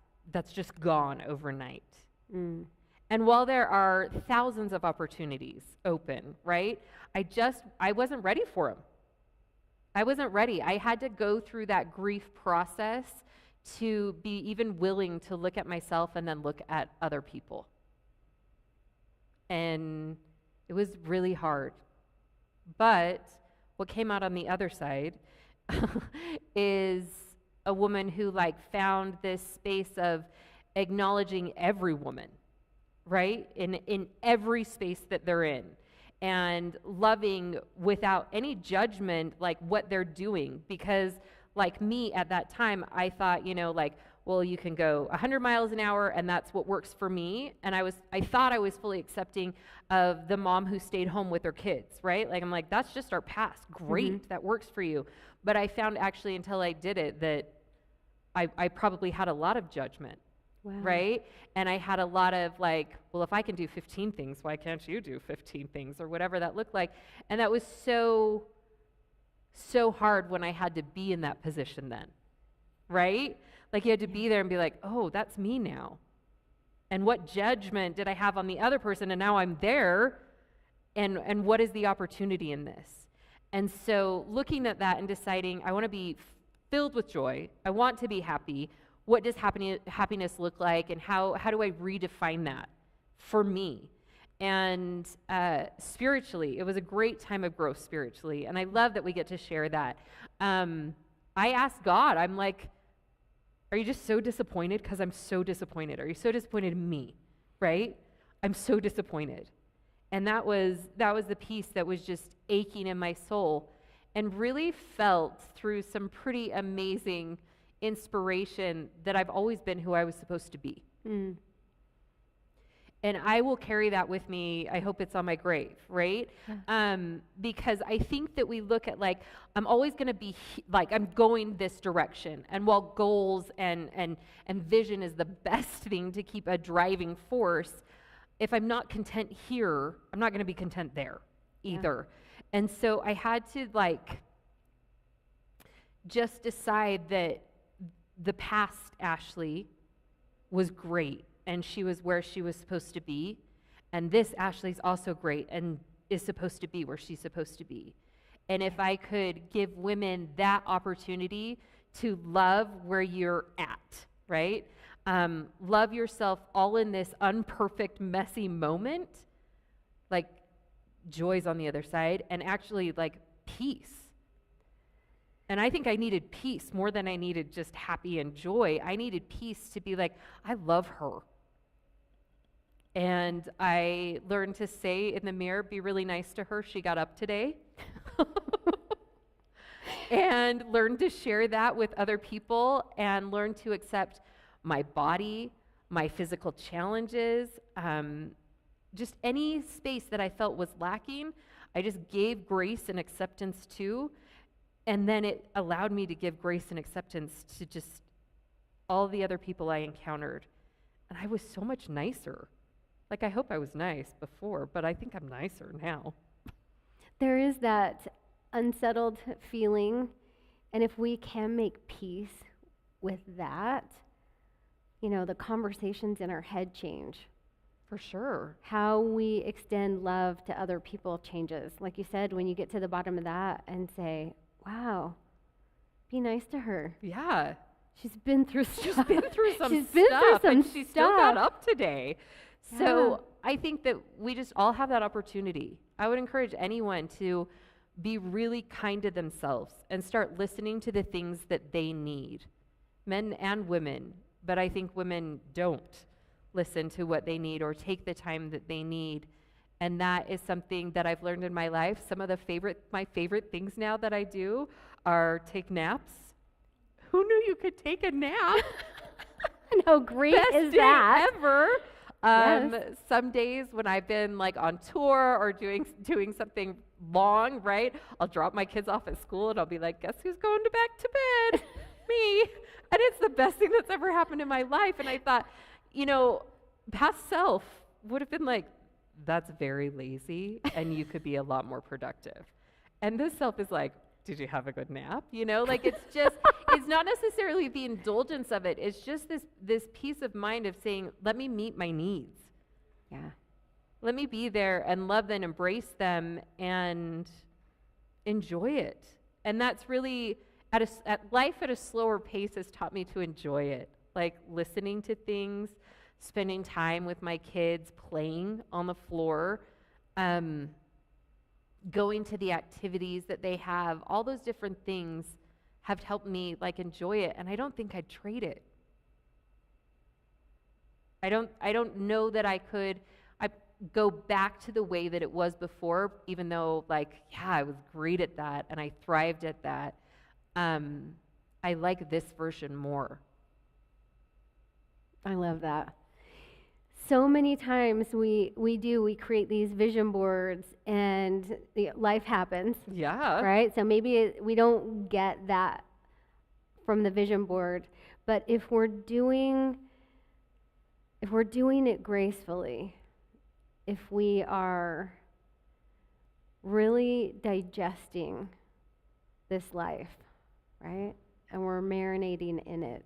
just gone overnight? And while there are thousands of opportunities open, right, I wasn't ready for them. I wasn't ready. I had to go through that grief process to be even willing to look at myself and then look at other people. And it was really hard. But what came out on the other side is a woman who like found this space of acknowledging every woman, right? In every space that they're in, and loving without any judgment, like what they're doing. Because like me at that time, I thought, like, well, you can go 100 miles an hour and that's what works for me. And I thought I was fully accepting of the mom who stayed home with her kids, right? Like, I'm like, that's just our past. Great, that works for you. But I found actually until I did it that I probably had a lot of judgment, right? And I had a lot of like, well, if I can do 15 things, why can't you do 15 things, or whatever that looked like? And that was so hard when I had to be in that position then, right? Like you had to be there and be like, oh, that's me now. And what judgment did I have on the other person? And now I'm there. And what is the opportunity in this? And so looking at that and deciding, I want to be filled with joy. I want to be happy. What does happiness look like? And how do I redefine that for me? And spiritually, it was a great time of growth spiritually. And I love that we get to share that. I asked God, I'm like, are you just so disappointed? Because I'm so disappointed. Are you so disappointed in me? Right? I'm so disappointed. And that was the piece that was just aching in my soul, and really felt through some pretty amazing inspiration that I've always been who I was supposed to be. Mm. And I will carry that with me. I hope it's on my grave, right? Yeah. Because I think that we look at like, I'm always going to be like, I'm going this direction. And while goals and vision is the best thing to keep a driving force, if I'm not content here, I'm not going to be content there either. Yeah. And so I had to like just decide that the past Ashley was great and she was where she was supposed to be. And this Ashley's also great and is supposed to be where she's supposed to be. And if I could give women that opportunity to love where you're at, right? Love yourself all in this unperfect, messy moment, like joy's on the other side, and actually like peace. And I think I needed peace more than I needed just happy and joy. I needed peace to be like, I love her. And I learned to say in the mirror, be really nice to her. She got up today. And learned to share that with other people and learn to accept my body, my physical challenges, just any space that I felt was lacking, I just gave grace and acceptance to, and then it allowed me to give grace and acceptance to just all the other people I encountered. And I was so much nicer. Like, I hope I was nice before, but I think I'm nicer now. There is that unsettled feeling, and if we can make peace with that, you know, the conversations in our head change. For sure. How we extend love to other people changes. Like you said, when you get to the bottom of that and say, wow, be nice to her. Yeah. She's been through stuff. She's been through some She's been through stuff, some and she still got stuff. up today. Yeah. So I think that we just all have that opportunity. I would encourage anyone to be really kind to themselves and start listening to the things that they need, men and women. But I think women don't listen to what they need or take the time that they need. And that is something that I've learned in my life. Some of my favorite things now that I do are take naps. Who knew you could take a nap? And how great Best is day that? ever. Yes. Some days when I've been like on tour or doing something long, right? I'll drop my kids off at school and I'll be like, guess who's going back to bed? Me. And it's the best thing that's ever happened in my life. And I thought, you know, past self would have been like, that's very lazy and you could be a lot more productive. And this self is like, did you have a good nap? You know, like it's just, it's not necessarily the indulgence of it. It's just this peace of mind of saying, let me meet my needs. Yeah. Let me be there and love them, embrace them, and enjoy it. And that's really, life at a slower pace has taught me to enjoy it. Like listening to things, spending time with my kids, playing on the floor, going to the activities that they have, all those different things have helped me like enjoy it, and I don't think I'd trade it. I don't know that I could go back to the way that it was before, even though like, yeah, I was great at that and I thrived at that. I like this version more. I love that. So many times we create these vision boards and life happens, Yeah. right? So maybe we don't get that from the vision board, but if we're doing it gracefully, if we are really digesting this life, right? And we're marinating in it,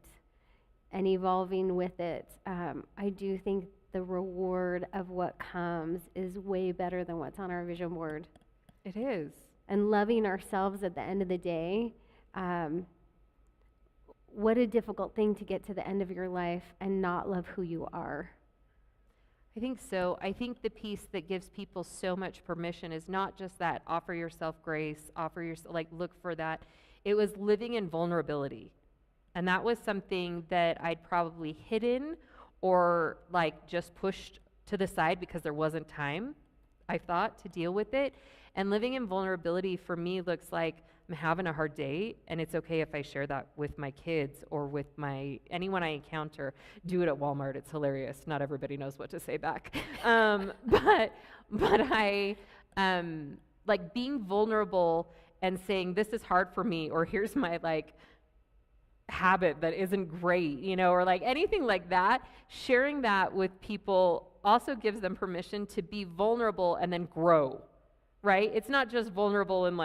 and evolving with it, I do think the reward of what comes is way better than what's on our vision board. It is. And loving ourselves at the end of the day, what a difficult thing to get to the end of your life and not love who you are. I think so. I think the piece that gives people so much permission is not just that offer yourself grace, look for that. It was living in vulnerability. And that was something that I'd probably hidden or like just pushed to the side because there wasn't time, I thought, to deal with it. And living in vulnerability for me looks like I'm having a hard day, and it's okay if I share that with my kids or with anyone I encounter. Do it at Walmart. It's hilarious. Not everybody knows what to say back. But I like being vulnerable and saying this is hard for me, or here's my habit that isn't great, or like anything like that. Sharing that with people also gives them permission to be vulnerable and then grow. Right? It's not just vulnerable and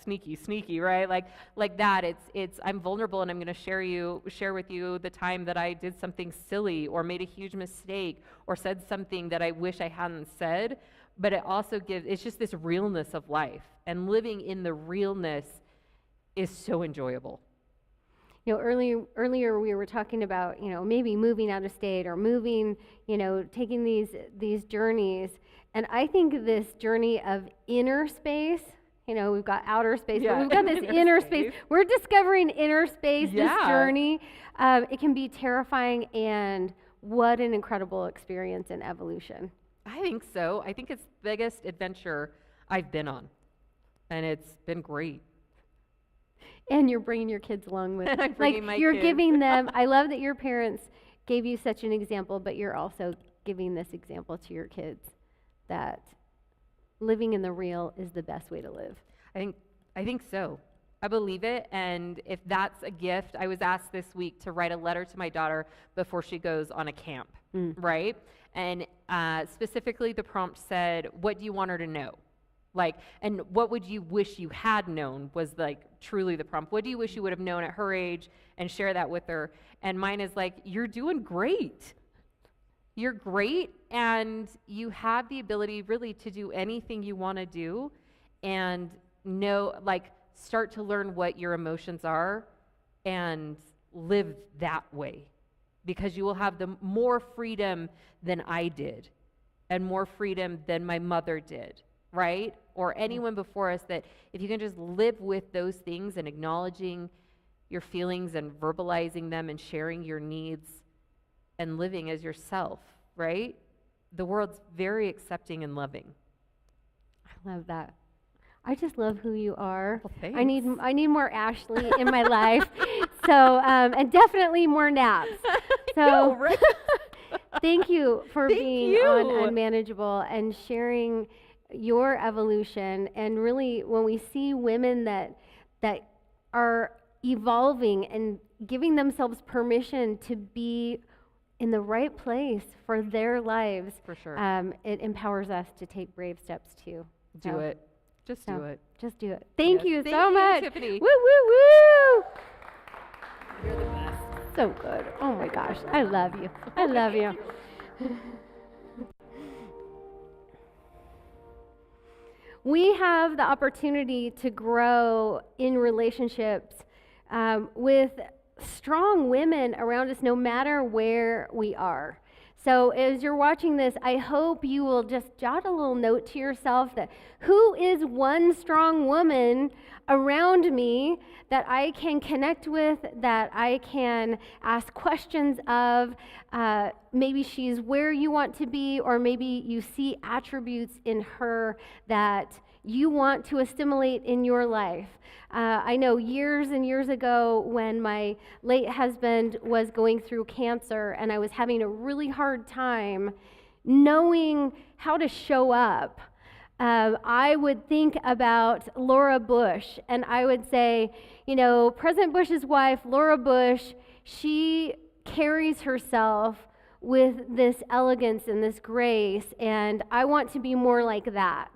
sneaky, right? Like that. It's I'm vulnerable and I'm going to share with you the time that I did something silly or made a huge mistake or said something that I wish I hadn't said. But it also it's just this realness of life, and living in the realness is so enjoyable. Earlier we were talking about, maybe moving out of state or moving, taking these journeys. And I think this journey of inner space, we've got outer space, but we've got this inner space. We're discovering inner space, this journey. It can be terrifying, and what an incredible experience in evolution. I think so. I think it's the biggest adventure I've been on, and it's been great. And you're bringing your kids along with I'm bringing my you're kids. Giving them, I love that your parents gave you such an example, but you're also giving this example to your kids that living in the real is the best way to live. I think so. I believe it, and if that's a gift, I was asked this week to write a letter to my daughter before she goes on a camp, right? And specifically the prompt said, what do you want her to know? And what would you wish you had known was truly the prompt. What do you wish you would have known at her age, and share that with her? And mine is you're doing great. You're great, and you have the ability really to do anything you want to do, and start to learn what your emotions are and live that way, because you will have the more freedom than I did and more freedom than my mother did, right? Or anyone before us, that if you can just live with those things and acknowledging your feelings and verbalizing them and sharing your needs and living as yourself, right? The world's very accepting and loving. I love that. I just love who you are. Well, thanks. I need more Ashley in my life. So, and definitely more naps. So, know, right? thank you for Thank being you. on Unmanageable and sharing your evolution. And really, when we see women that are evolving and giving themselves permission to be in the right place for their lives, For sure. it empowers us to take brave steps too. Do it. Just do it. Just do it. Thank Yes. you Thank so you, much. Tiffany. Woo, woo, woo. You're the best. So good. Oh my gosh. I love you. I love you. We have the opportunity to grow in relationships with strong women around us, no matter where we are. So as you're watching this, I hope you will just jot a little note to yourself that who is one strong woman around me that I can connect with, that I can ask questions of. Maybe she's where you want to be, or maybe you see attributes in her that you want to assimilate in your life. I know years and years ago when my late husband was going through cancer and I was having a really hard time knowing how to show up, I would think about Laura Bush, and I would say, President Bush's wife, Laura Bush, she carries herself with this elegance and this grace, and I want to be more like that.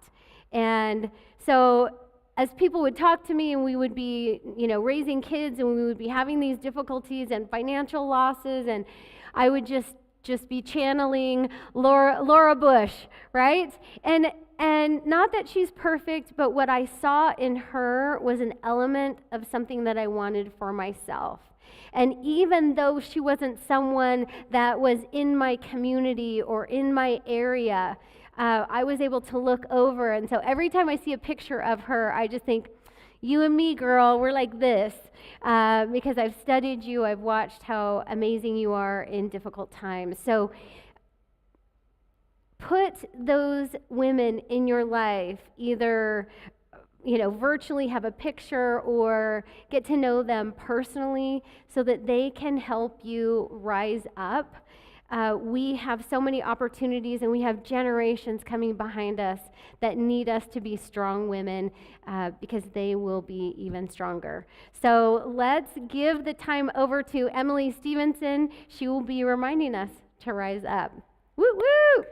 And so as people would talk to me and we would be, raising kids and we would be having these difficulties and financial losses, and I would just be channeling Laura Bush, right? And not that she's perfect, but what I saw in her was an element of something that I wanted for myself. And even though she wasn't someone that was in my community or in my area, I was able to look over. And so every time I see a picture of her, I just think, you and me, girl, we're like this. Because I've studied you, I've watched how amazing you are in difficult times. So put those women in your life, either virtually have a picture or get to know them personally so that they can help you rise up. We have so many opportunities and we have generations coming behind us that need us to be strong women because they will be even stronger. So let's give the time over to Emily Stevenson. She will be reminding us to rise up. Woo woo!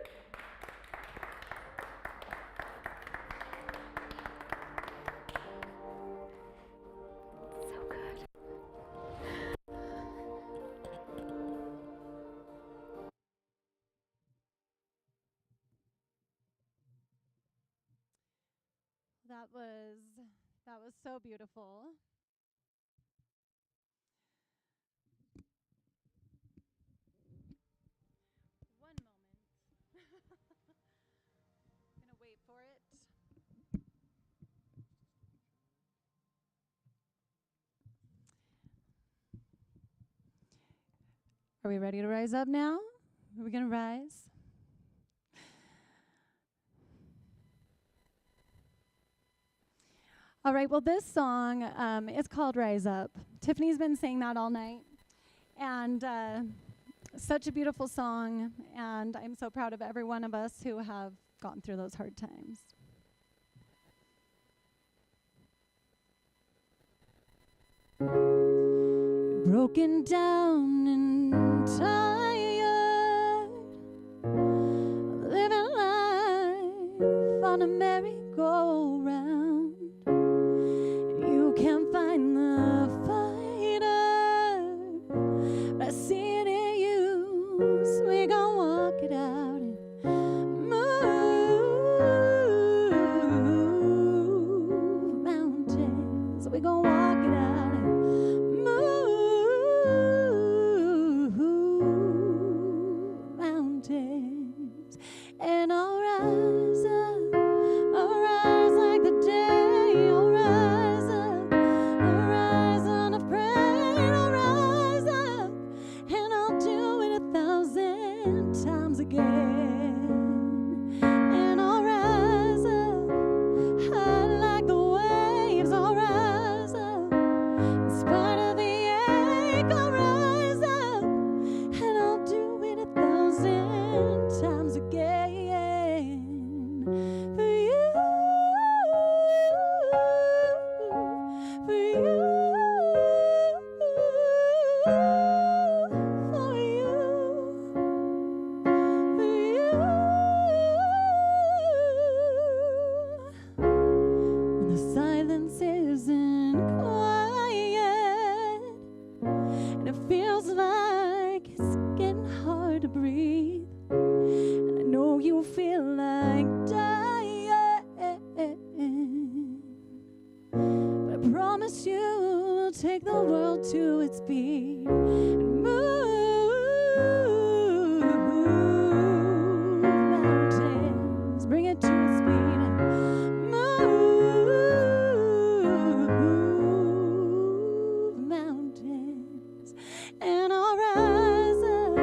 That was so beautiful. One moment. I'm gonna wait for it. Are we ready to rise up now? Are we gonna rise? All right, well, this song is called Rise Up. Tiffany's been saying that all night. And such a beautiful song. And I'm so proud of every one of us who have gone through those hard times. Broken down and tired, living life on a merry-go-round. You can't find the fighter, but I see it in you, so we gon' walk it out and move mountains. So we gon' walk it out and move mountains. And I'll rise up, I'll rise like the day, I'll rise up, I'll rise unafraid, I'll rise up, and I'll do it 1,000 times again. And I'll rise up, high like the waves, I'll rise up, in spite of the ache, I'll rise up, and I'll do it 1,000 times again. For you, for you, for you, for you. When the silence isn't quiet and it feels like it's getting hard to breathe, and I know you feel like dying, but I promise you I'll take the world to its feet and move mountains, bring it to its feet and move mountains. And I'll rise up,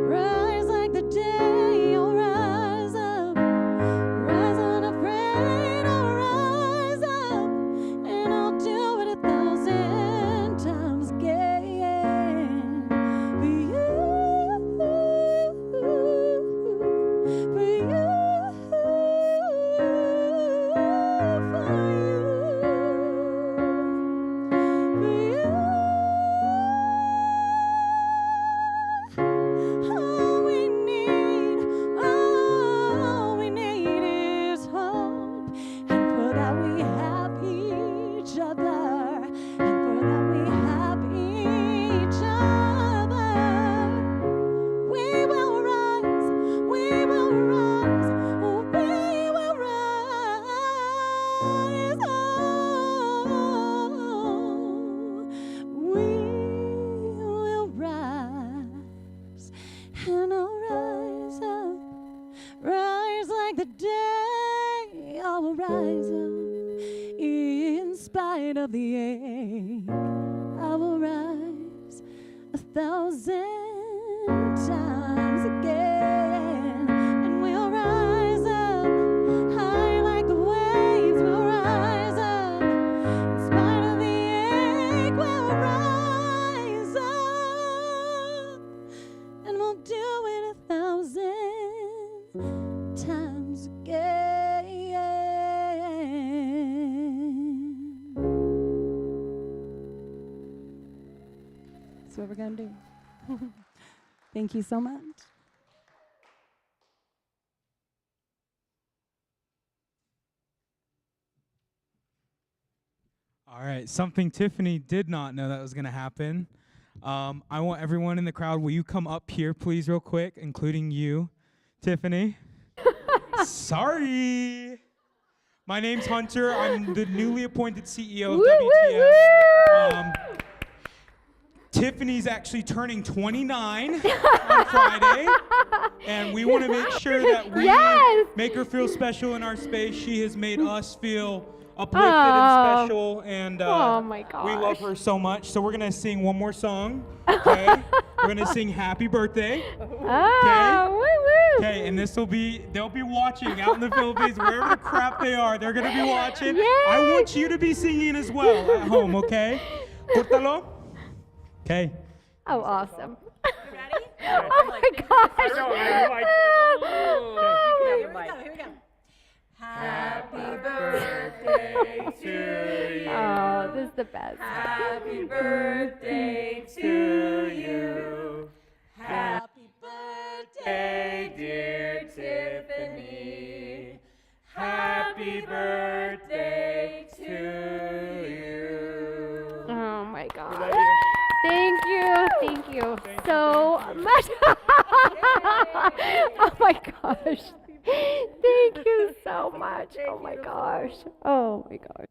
rise like the day, I'll rise up, rise unafraid, I'll rise up, and I'll do it 1,000 times again. like the day I will rise up in spite of the ache. I will rise 1,000 times again, and we'll rise up high like the waves. We'll rise up in spite of the ache. We'll rise up, and we'll do it 1,000 times again. That's what we're gonna do. Thank you so much. All right, something Tiffany did not know that was going to happen. I want everyone in the crowd, will you come up here, please, real quick, including you, Tiffany? Sorry. My name's Hunter. I'm the newly appointed CEO of WTF. Tiffany's actually turning 29 on Friday, and we want to make sure that we make her feel special in our space. She has made us feel uplifted and special, and oh my gosh. we love her so much. So we're going to sing one more song, okay? We're going to sing Happy Birthday. Oh, woo woo. Okay, and they'll be watching out in the Philippines, wherever the crap they are. They're going to be watching. Yay. I want you to be singing as well at home, okay? Córtalo. Okay. Oh, awesome. You ready? Oh my gosh. Here we go. Happy birthday to you. Oh, this is the best. Happy birthday to you. Happy birthday, dear Tiffany. Happy birthday to you. Oh my gosh. Thank you so much. Oh my gosh. Thank you so much. Oh my gosh. Oh my gosh.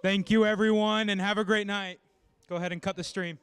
Thank you, everyone, and have a great night. Go ahead and cut the stream.